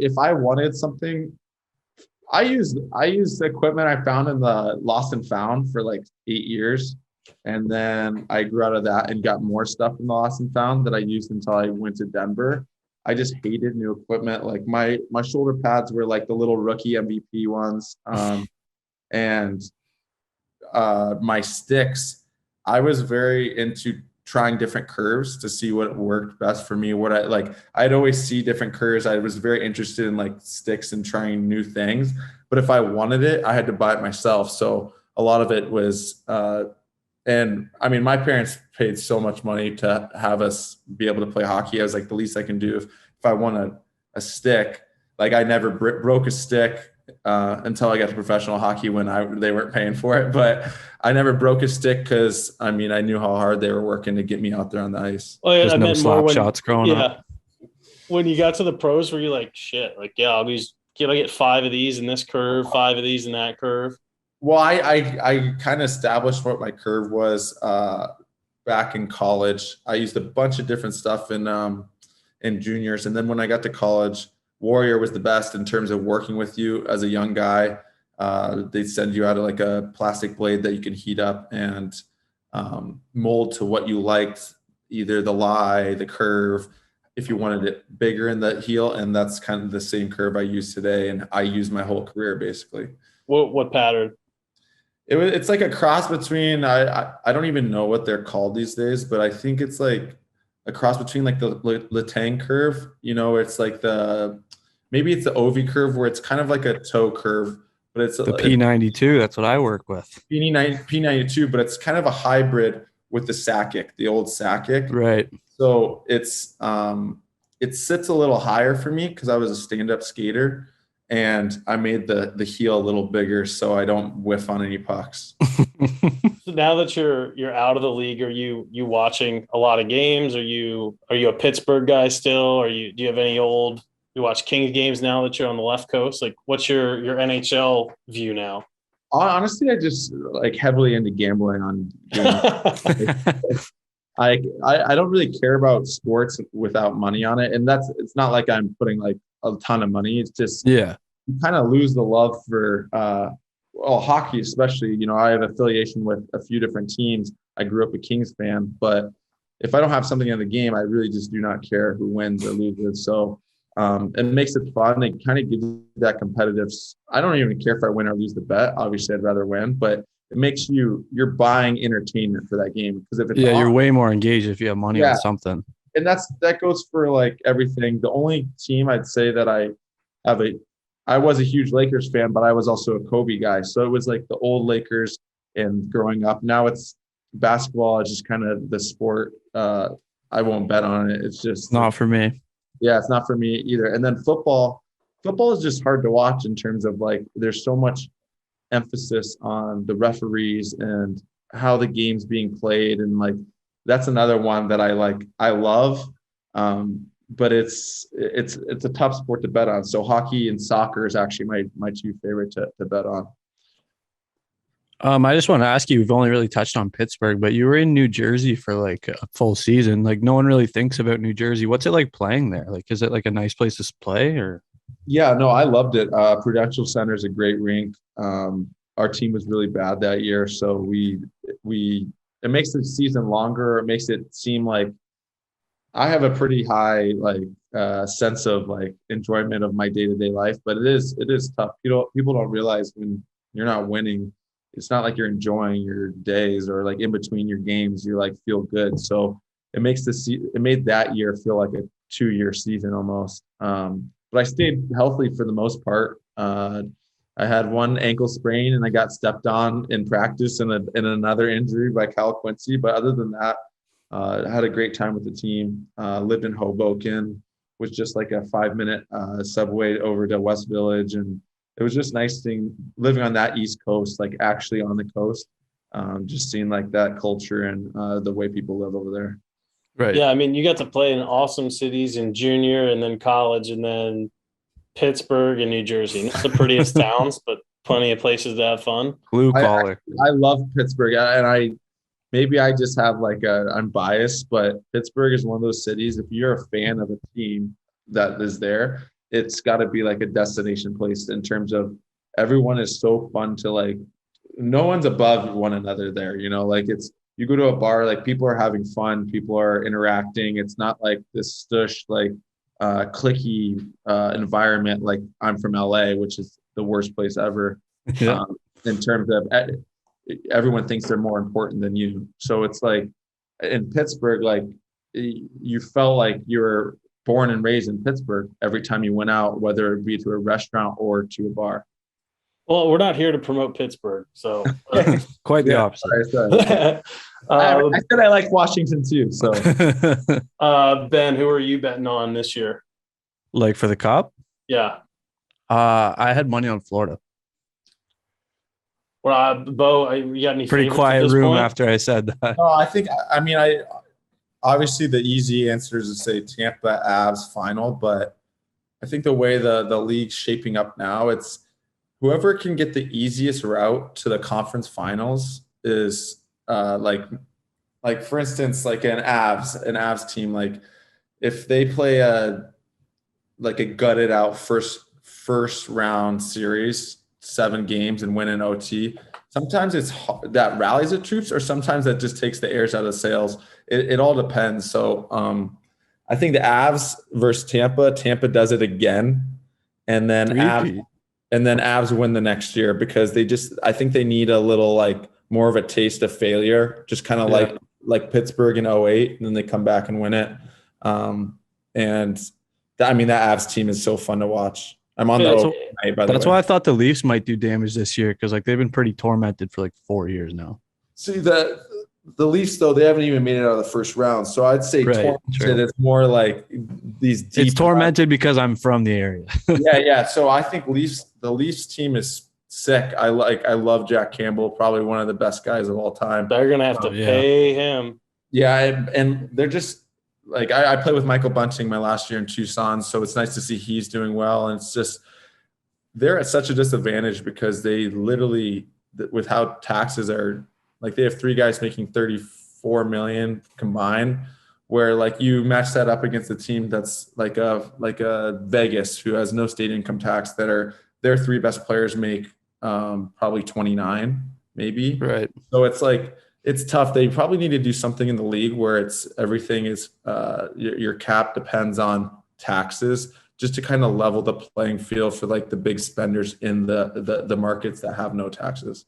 if I wanted something, I used the equipment I found in the Lost and Found for like 8 years. And then I grew out of that and got more stuff in the Lost and Found that I used until I went to Denver. I just hated new equipment. Like, my shoulder pads were like the little rookie MVP ones. And my sticks, I was very into trying different curves to see what worked best for me. I'd always see different curves. I was very interested in like sticks and trying new things, but if I wanted it, I had to buy it myself. So a lot of it was, and I mean, my parents paid so much money to have us be able to play hockey. I was like, the least I can do if I want a stick, like, I never broke a stick until I got to professional hockey when they weren't paying for it. But I never broke a stick because, I mean, I knew how hard they were working to get me out there on the ice. Oh, yeah, there's no slap shots growing up. When you got to the pros, were you like, shit, like, yeah, can I get 5 of these in this curve, 5 of these in that curve? Well, I kind of established what my curve was back in college. I used a bunch of different stuff in juniors, and then when I got to college, Warrior was the best in terms of working with you as a young guy. They'd send you out like a plastic blade that you can heat up and mold to what you liked, either the lie, the curve, if you wanted it bigger in the heel, and that's kind of the same curve I use today, and I use my whole career basically. What pattern? It's like a cross between I don't even know what they're called these days, but I think it's like a cross between like the Latang curve, it's like maybe it's the OV curve where it's kind of like a toe curve, but it's the P92. That's what I work with. P92, but it's kind of a hybrid with the Sakic, the old Sakic. Right. So it's it sits a little higher for me because I was a stand-up skater, and I made the heel a little bigger so I don't whiff on any pucks. So now that you're out of the league, are you watching a lot of games? Are you a Pittsburgh guy still? Do you have any you watch Kings games now that you're on the left coast? Like, what's your NHL view now? Honestly, I just like heavily into gambling on games. I don't really care about sports without money on it, and it's not like I'm putting like a ton of money. It's just you kind of lose the love for hockey, especially. I have affiliation with a few different teams. I grew up a Kings fan, but if I don't have something in the game, I really just do not care who wins or loses. So it makes it fun. It kind of gives you that competitive. I don't even care if I win or lose the bet. Obviously, I'd rather win, but it makes you're buying entertainment for that game, because if it's you're way more engaged if you have money on something. And that goes for like everything. The only team I'd say that I was a huge Lakers fan, but I was also a Kobe guy. So it was like the old Lakers and growing up. Now it's basketball. It's just kind of the sport. I won't bet on it. It's just not for me. Yeah, it's not for me either. And then football is just hard to watch in terms of like there's so much emphasis on the referees and how the game's being played, and like that's another one that I love, but it's a tough sport to bet on. So hockey and soccer is actually my two favorite to bet on. I just want to ask you, we've only really touched on Pittsburgh, but you were in New Jersey for like a full season. Like no one really thinks about New Jersey. What's it like playing there? Like, is it like a nice place to play or? Yeah, no, I loved it. Prudential Center is a great rink. Our team was really bad that year, so it makes the season longer. It makes it seem like I have a pretty high sense of like enjoyment of my day-to-day life, but it is tough. People don't realize when you're not winning, it's not like you're enjoying your days or like in between your games, you like feel good. So it made that year feel like a 2-year season almost. But I stayed healthy for the most part. I had one ankle sprain and I got stepped on in practice and another injury by Cal Quincy. But other than that, I had a great time with the team. Lived in Hoboken, was just like a 5-minute subway over to West Village. And it was just nice living on that East Coast, like actually on the coast, just seeing like that culture and the way people live over there. Right. Yeah. I mean, you got to play in awesome cities in junior and then college and then Pittsburgh and New Jersey. Not the prettiest towns, but plenty of places to have fun. Blue collar. I love Pittsburgh, and maybe I just have I'm biased, but Pittsburgh is one of those cities. If you're a fan of a team that is there, it's got to be like a destination place in terms of everyone is so fun to like. No one's above one another there, like you go to a bar, like people are having fun, people are interacting. It's not like this stush, like cliquey environment. Like I'm from LA, which is the worst place ever. Yeah. In terms of everyone thinks they're more important than you. So it's like in Pittsburgh, like you felt like you were born and raised in Pittsburgh every time you went out, whether it be to a restaurant or to a bar. Well, we're not here to promote Pittsburgh, so quite the opposite. I said I like Washington too. So, Ben, who are you betting on this year? Like for the Cup? Yeah. I had money on Florida. Well, Beau, you got any? Pretty quiet room after I said that. I obviously the easy answer is to say Tampa Avs final, but I think the way the league's shaping up now, it's whoever can get the easiest route to the conference finals is like for instance, like an Avs team, like if they play a gutted out first round series, 7 games and win in OT, sometimes it's that rallies the troops, or sometimes that just takes the airs out of sails. It all depends. So I think the Avs versus Tampa. Tampa does it again, and then Avs win the next year because I think they need a little like more of a taste of failure, just kind of like Pittsburgh in 08, and then they come back and win it. And that Avs team is so fun to watch. I'm on the night, by the way. That's why I thought the Leafs might do damage this year because like they've been pretty tormented for like 4 years now. See the Leafs though, they haven't even made it out of the first round. So I'd say tormented. It's more like these deep. It's tormented because I'm from the area. yeah. So I think the Leafs team is sick. I love Jack Campbell, probably one of the best guys of all time. They're gonna have to pay him. Yeah, and they're just like I played with Michael Bunting my last year in Tucson, so it's nice to see he's doing well. And it's just they're at such a disadvantage because they literally, with how taxes are, like they have 3 guys making $34 million combined, where like you match that up against a team that's like a Vegas who has no state income tax, that are their 3 best players make probably 29 maybe. Right. So it's like it's tough. They probably need to do something in the league where everything is your cap depends on taxes, just to kind of level the playing field for like the big spenders in the markets that have no taxes.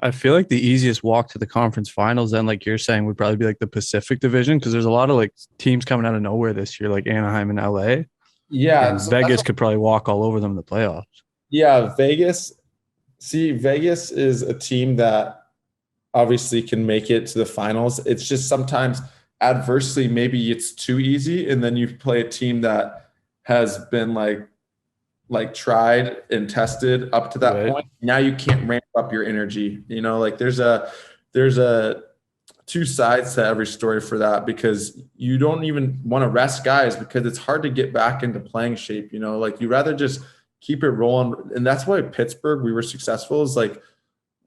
I feel like the easiest walk to the conference finals then, like you're saying, would probably be like the Pacific Division, because there's a lot of like teams coming out of nowhere this year, like Anaheim and LA. Yeah. And so Vegas could probably walk all over them in the playoffs. Yeah, Vegas. See, Vegas is a team that obviously can make it to the finals. It's just sometimes adversely, maybe it's too easy. And then you play a team that has been like tried and tested up to that point. Now you can't ramp up your energy. You know, like there's a 2 sides to every story for that, because you don't even want to rest guys because it's hard to get back into playing shape. You know, like you rather just keep it rolling. And that's why Pittsburgh, we were successful, is like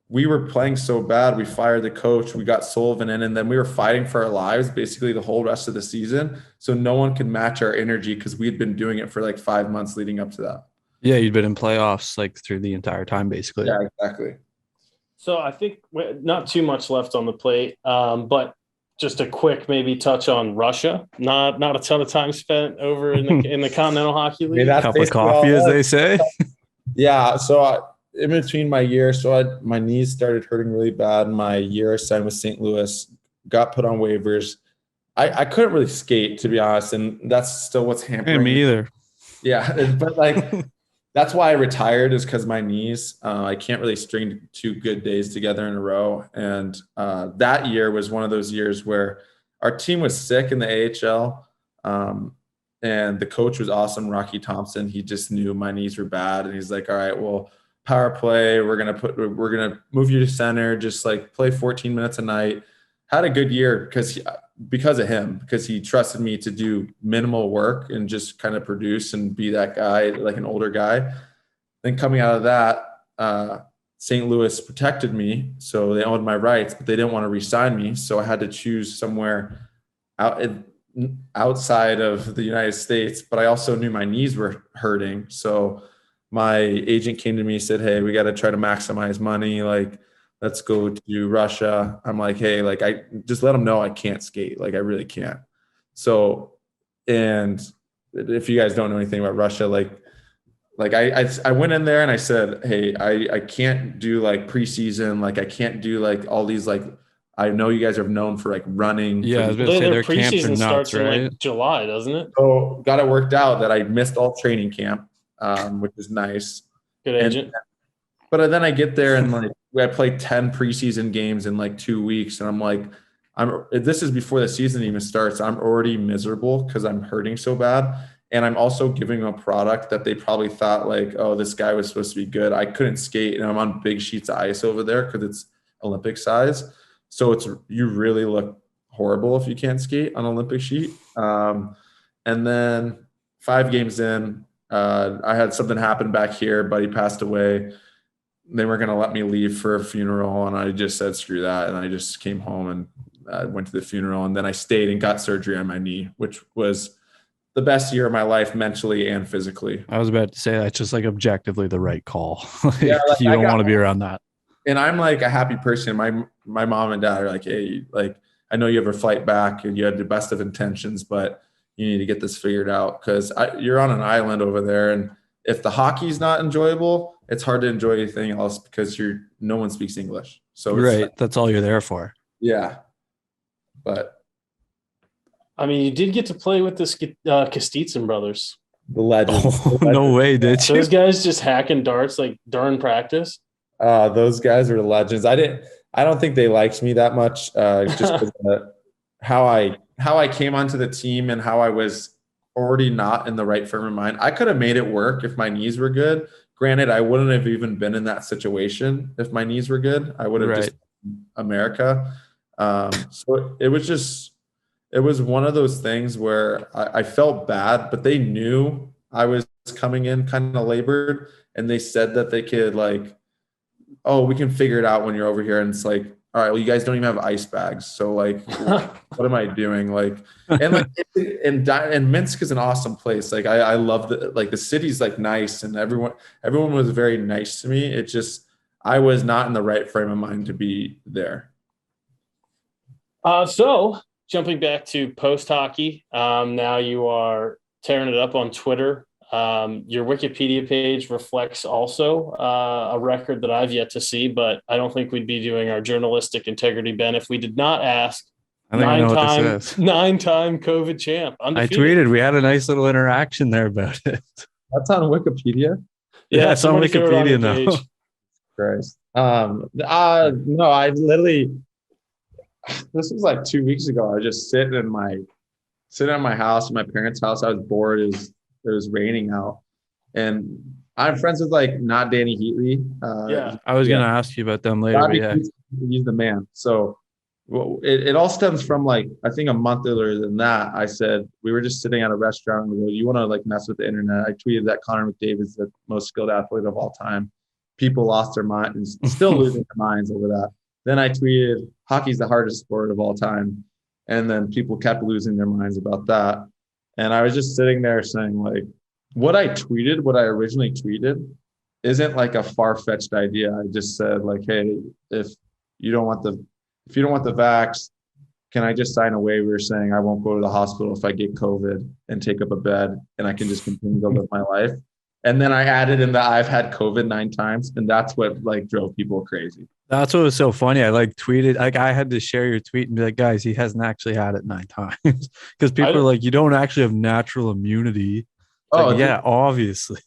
we were playing so bad. We fired the coach, we got Sullivan in, and then we were fighting for our lives basically the whole rest of the season. So no one could match our energy because we'd been doing it for like 5 months leading up to that. Yeah, you'd been in playoffs like through the entire time, basically. Yeah, exactly. So I think not too much left on the plate, but just a quick maybe touch on Russia. Not a ton of time spent over in the Continental Hockey League. A cup of coffee, as they say. Yeah. So in between my year, my knees started hurting really bad. My year I signed with St. Louis, got put on waivers. I couldn't really skate, to be honest, and that's still what's hampering. Hey, me either. Yeah, but like that's why I retired, is because my knees. I can't really string 2 good days together in a row. And that year was one of those years where our team was sick in the AHL, and the coach was awesome, Rocky Thompson. He just knew my knees were bad, and he's like, "All right, well, power play. We're gonna move you to center. Just like play 14 minutes a night." Had a good year because of him, because he trusted me to do minimal work and just kind of produce and be that guy, like an older guy. Then coming out of that, St. Louis protected me, so they owned my rights, but they didn't want to re-sign me. So I had to choose somewhere outside of the United States, but I also knew my knees were hurting. So my agent came to me and said, "Hey, we got to try to maximize money. Like, let's go to Russia." I'm like, "Hey, like I just let them know I can't skate. Like I really can't." So, and if you guys don't know anything about Russia, like I went in there and I said, "Hey, I can't do like preseason. Like I can't do like all these, like, I know you guys are known for like running." Yeah, I was gonna say their camps are nuts, starts right? in like July, doesn't it? So got it worked out that I missed all training camp, which is nice. Good agent. But then I get there and like I played 10 preseason games in like 2 weeks, and I'm like, this is before the season even starts. I'm already miserable because I'm hurting so bad, and I'm also giving them a product that they probably thought like, "Oh, this guy was supposed to be good." I couldn't skate, and I'm on big sheets of ice over there because it's Olympic size. So you really look horrible if you can't skate on Olympic sheet. And then 5 games in, I had something happen back here. Buddy passed away. They were going to let me leave for a funeral, and I just said, screw that. And I just came home and went to the funeral. And then I stayed and got surgery on my knee, which was the best year of my life, mentally and physically. I was about to say that's just like objectively the right call. Yeah, like, you don't want to be around that. And I'm like a happy person. My mom and dad are like, "Hey, like I know you have a flight back and you had the best of intentions, but you need to get this figured out, because you're on an island over there, and if the hockey's not enjoyable, it's hard to enjoy anything else because no one speaks English. So right, that's all you're there for. Yeah, but I mean, you did get to play with the Kostitsin brothers. the legends. Oh, no way, did you? Those guys just hacking darts like during practice. Those guys are legends. I don't think they liked me that much, just because how I came onto the team and how I was already not in the right frame of mind. I could have made it work if my knees were good. Granted, I wouldn't have even been in that situation if my knees were good. I would have just America. So it was one of those things where I felt bad, but they knew I was coming in kind of labored, and they said that they could like, oh, we can figure it out when you're over here. And it's like, all right, well, you guys don't even have ice bags. So like, what am I doing? Like, and Minsk is an awesome place. Like I love the city's like nice, and everyone was very nice to me. It just, I was not in the right frame of mind to be there. So jumping back to post hockey, now you are tearing it up on Twitter. Your Wikipedia page reflects also a record that I've yet to see, but I don't think we'd be doing our journalistic integrity, Ben, if we did not ask. Nine-time COVID champ. Undefeated. I tweeted. We had a nice little interaction there about it. That's on Wikipedia? Yeah, it's on Wikipedia now. Christ. No, I literally, this was like 2 weeks ago. I was just sitting in my house, in my parents' house. I was bored. It was raining out, and I'm friends with like not Danny Heatley. I was gonna ask you about them later. But he's the man. So it all stems from like, I think a month earlier than that, I said, we were just sitting at a restaurant and we go, you want to like mess with the internet? I tweeted that Connor McDavid's the most skilled athlete of all time. People lost their minds, still losing their minds over that. Then I tweeted, hockey's the hardest sport of all time. And then people kept losing their minds about that. And I was just sitting there saying like, what I originally tweeted isn't like a far-fetched idea. I just said like, hey, if you don't want the vax, can I just sign a waiver saying I won't go to the hospital if I get COVID and take up a bed, and I can just continue to live my life? And then I added in that I've had COVID 9 times, and that's what like drove people crazy. That's what was so funny. I like tweeted, like I had to share your tweet and be like, guys, he hasn't actually had it 9 times, because people are like, you don't actually have natural immunity. Like, yeah, obviously.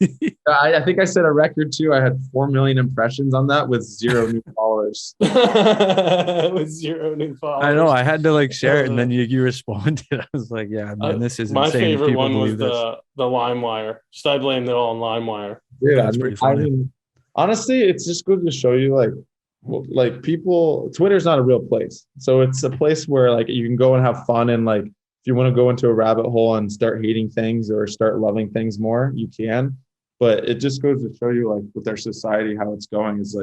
I think I set a record too. I had 4 million impressions on that with 0 new followers. With 0 new followers. I know. I had to like share it, and then you responded. I was like, yeah, man, this is my insane. favorite one was the LimeWire. Just I blamed it all on LimeWire. Yeah, that's pretty funny. I mean, honestly, it's just good to show you like people. Twitter's not a real place, so it's a place where like you can go and have fun, and like if you want to go into a rabbit hole and start hating things or start loving things more, you can. But it just goes to show you, like, with our society, how it's going is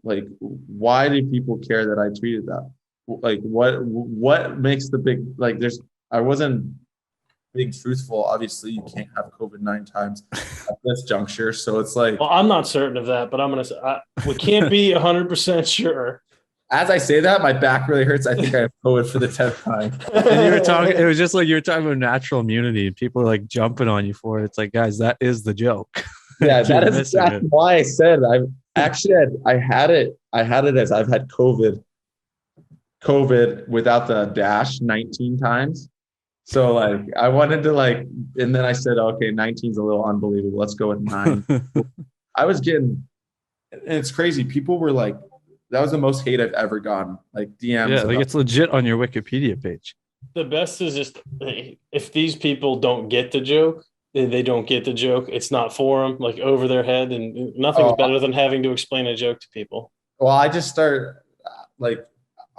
like, why do people care that I tweeted that? Like, what makes the big, like, I wasn't being truthful. Obviously, you can't have COVID 9 times at this juncture. So it's like, well, I'm not certain of that, but I'm going to say, we can't be 100% sure. As I say that, my back really hurts. I think I have COVID for the 10th time. And you were talking, it was just like you were talking about natural immunity, and people are like jumping on you for it. It's like, guys, that is the joke. Yeah, that's why I said I had it as I've had COVID without the dash 19 times. So like I wanted to like, and then I said, okay, 19 is a little unbelievable. Let's go with 9. I was getting, and it's crazy. People were like, that was the most hate I've ever gotten. Like DMs. Yeah, like it's legit on your Wikipedia page. The best is just, if these people don't get the joke, they don't get the joke. It's not for them, like over their head, and nothing's better than having to explain a joke to people. Well, I just start like,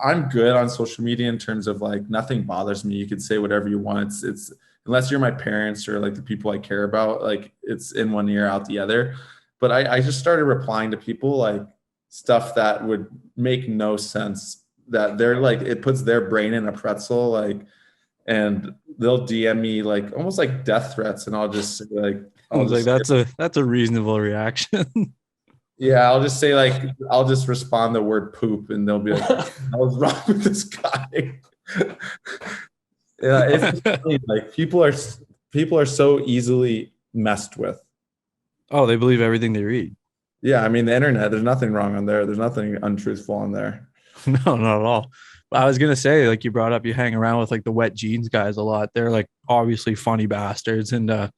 I'm good on social media in terms of like nothing bothers me. You can say whatever you want. It's unless you're my parents or like the people I care about, like it's in one ear out the other. But I just started replying to people like stuff that would make no sense, that they're like, it puts their brain in a pretzel, like, and they'll DM me like almost like death threats, and I'll just say like, that's a reasonable reaction. Yeah, I'll just say like, I'll just respond the word poop, and they'll be like, what's wrong with this guy? Yeah, it's funny, like people are so easily messed with. Oh, they believe everything they read. Yeah, I mean the internet. There's nothing wrong on there. There's nothing untruthful on there. No, not at all. But I was gonna say, like you brought up, you hang around with like the wet jeans guys a lot. They're like obviously funny bastards, and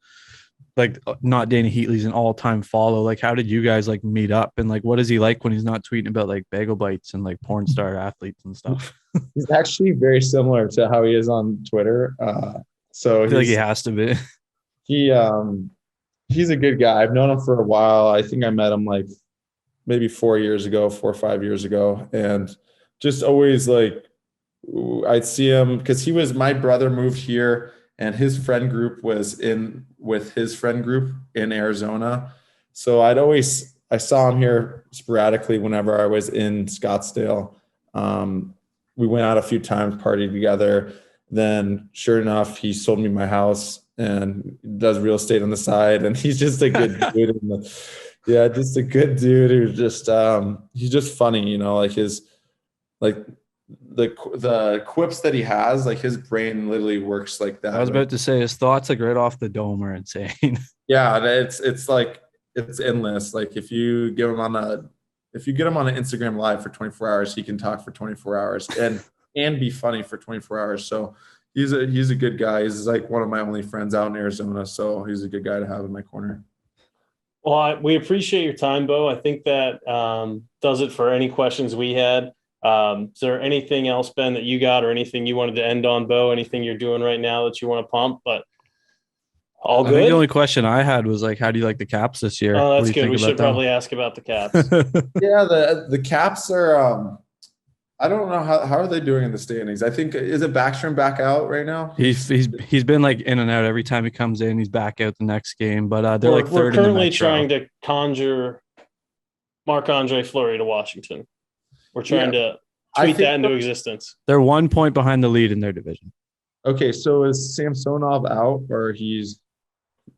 like not Danny Heatley's an all-time follow. Like, how did you guys like meet up, and like what is he like when he's not tweeting about like bagel bites and like porn star athletes and stuff? He's actually very similar to how he is on Twitter. So I feel like he has to be. he he's a good guy. I've known him for a while. I think I met him like maybe 4 or 5 years ago, and just always like I'd see him because my brother moved here and his friend group was in with his friend group in Arizona. So I saw him here sporadically whenever I was in Scottsdale. We went out a few times, partied together. Then sure enough, he sold me my house and does real estate on the side. And he's just a good dude. Yeah, just a good dude who's just he's just funny, you know, like the quips that he has, like his brain literally works like that. I was about to say his thoughts like right off the dome are insane. Yeah, it's like it's endless. Like if you get him on an Instagram live for 24 hours, he can talk for 24 hours and be funny for 24 hours. So he's a good guy. He's like one of my only friends out in Arizona. So he's a good guy to have in my corner. Well, we appreciate your time, Beau. I think that does it for any questions we had. Is there anything else, Ben, that you got or anything you wanted to end on, Beau? Anything you're doing right now that you want to pump? But all good. I think the only question I had was like, how do you like the Caps this year? Oh, that's good. We should probably ask about the Caps. Yeah, the Caps are I don't know how are they doing in the standings. I think is it Backstrom back out right now? He's been like in and out every time he comes in. He's back out the next game, but they're like third. We're currently trying to conjure Marc-Andre Fleury to Washington. We're trying to tweet that into existence. They're 1 point behind the lead in their division. Okay, so is Samsonov out or he's?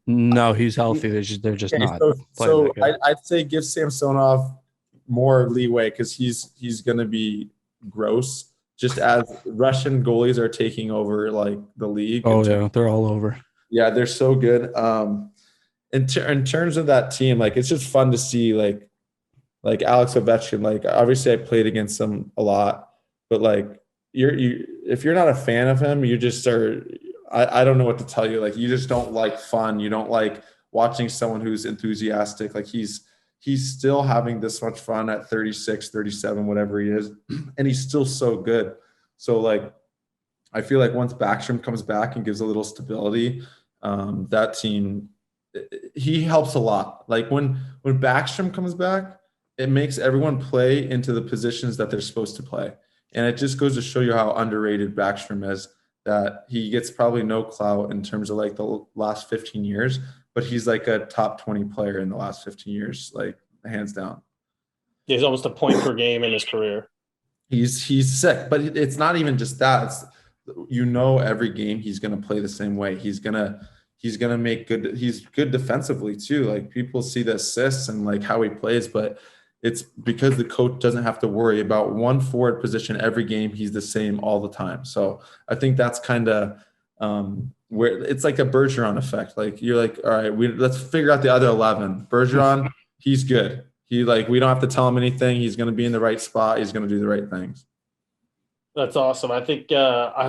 No, he's healthy. They're just okay, not. So I'd say give Samsonov more leeway because he's going to be gross. Just as Russian goalies are taking over like the league. Oh yeah, they're all over. Yeah, they're so good. In terms of that team, like it's just fun to see like Alex Ovechkin. Like obviously I played against him a lot, but like if you're not a fan of him, you just are. I don't know what to tell you. Like you just don't like fun. You don't like watching someone who's enthusiastic. Like he's still having this much fun at 36, 37, whatever he is. And he's still so good. So like, I feel like once Backstrom comes back and gives a little stability, that team, he helps a lot. Like when Backstrom comes back, it makes everyone play into the positions that they're supposed to play. And it just goes to show you how underrated Backstrom is, that he gets probably no clout in terms of like the last 15 years, but he's like a top 20 player in the last 15 years, like hands down. He's almost a point per game in his career. He's sick, but it's not even just that. It's, every game he's going to play the same way. He's going to make good. He's good defensively too. Like people see the assists and like how he plays, but it's because the coach doesn't have to worry about one forward position every game. He's the same all the time. So I think that's kind of where it's like a Bergeron effect. Like you're like, all right, let's figure out the other 11. Bergeron, he's good. We don't have to tell him anything. He's going to be in the right spot. He's going to do the right things. That's awesome. I think I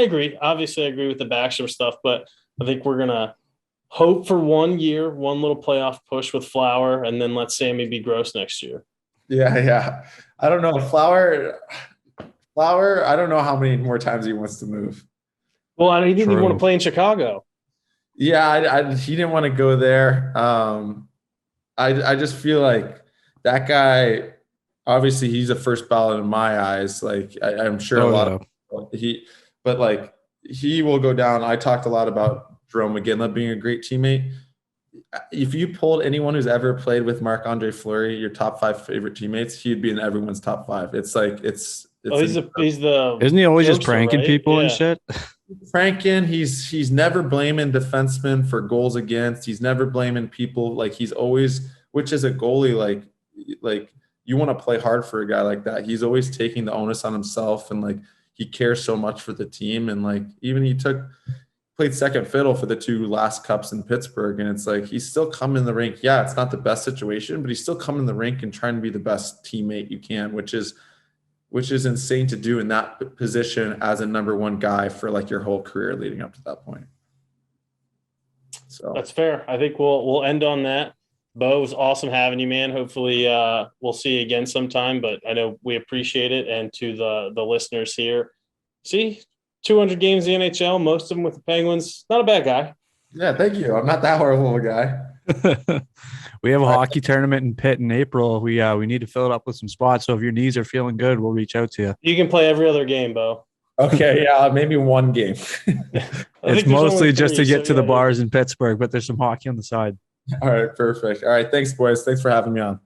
agree. Obviously I agree with the Backstrom stuff, but I think we're going to hope for 1 year, one little playoff push with Flower, and then let Sammy be gross next year. Yeah. I don't know. Flower, I don't know how many more times he wants to move. Well, he didn't even want to play in Chicago. Yeah, he didn't want to go there. I just feel like that guy, obviously he's a first ballot in my eyes. Like I'm sure he will go down. I talked a lot about Jerome McGinley being a great teammate. If you pulled anyone who's ever played with Marc-Andre Fleury, your top 5 favorite teammates, he'd be in everyone's top 5. It's like he's isn't he always just pranking people and shit? Pranking. He's never blaming defensemen for goals against. He's never blaming people. Like he's always, which is a goalie, like you want to play hard for a guy like that. He's always taking the onus on himself, and like he cares so much for the team. And like, even he played second fiddle for the 2 last cups in Pittsburgh. And it's like, he's still coming in the rink. Yeah, it's not the best situation, but he's still coming in the rink and trying to be the best teammate you can, which is insane to do in that position as a number 1 guy for like your whole career leading up to that point. So that's fair. I think we'll end on that. Beau, it was awesome having you, man. Hopefully we'll see you again sometime, but I know we appreciate it. And to the listeners here, see, 200 games in the NHL, most of them with the Penguins. Not a bad guy. Yeah, thank you. I'm not that horrible of a guy. We have a hockey tournament in Pitt in April. We need to fill it up with some spots. So if your knees are feeling good, we'll reach out to you. You can play every other game, Beau. Okay, yeah, maybe 1 game. It's mostly just to get to the bars in Pittsburgh, but there's some hockey on the side. All right, perfect. All right, thanks, boys. Thanks for having me on.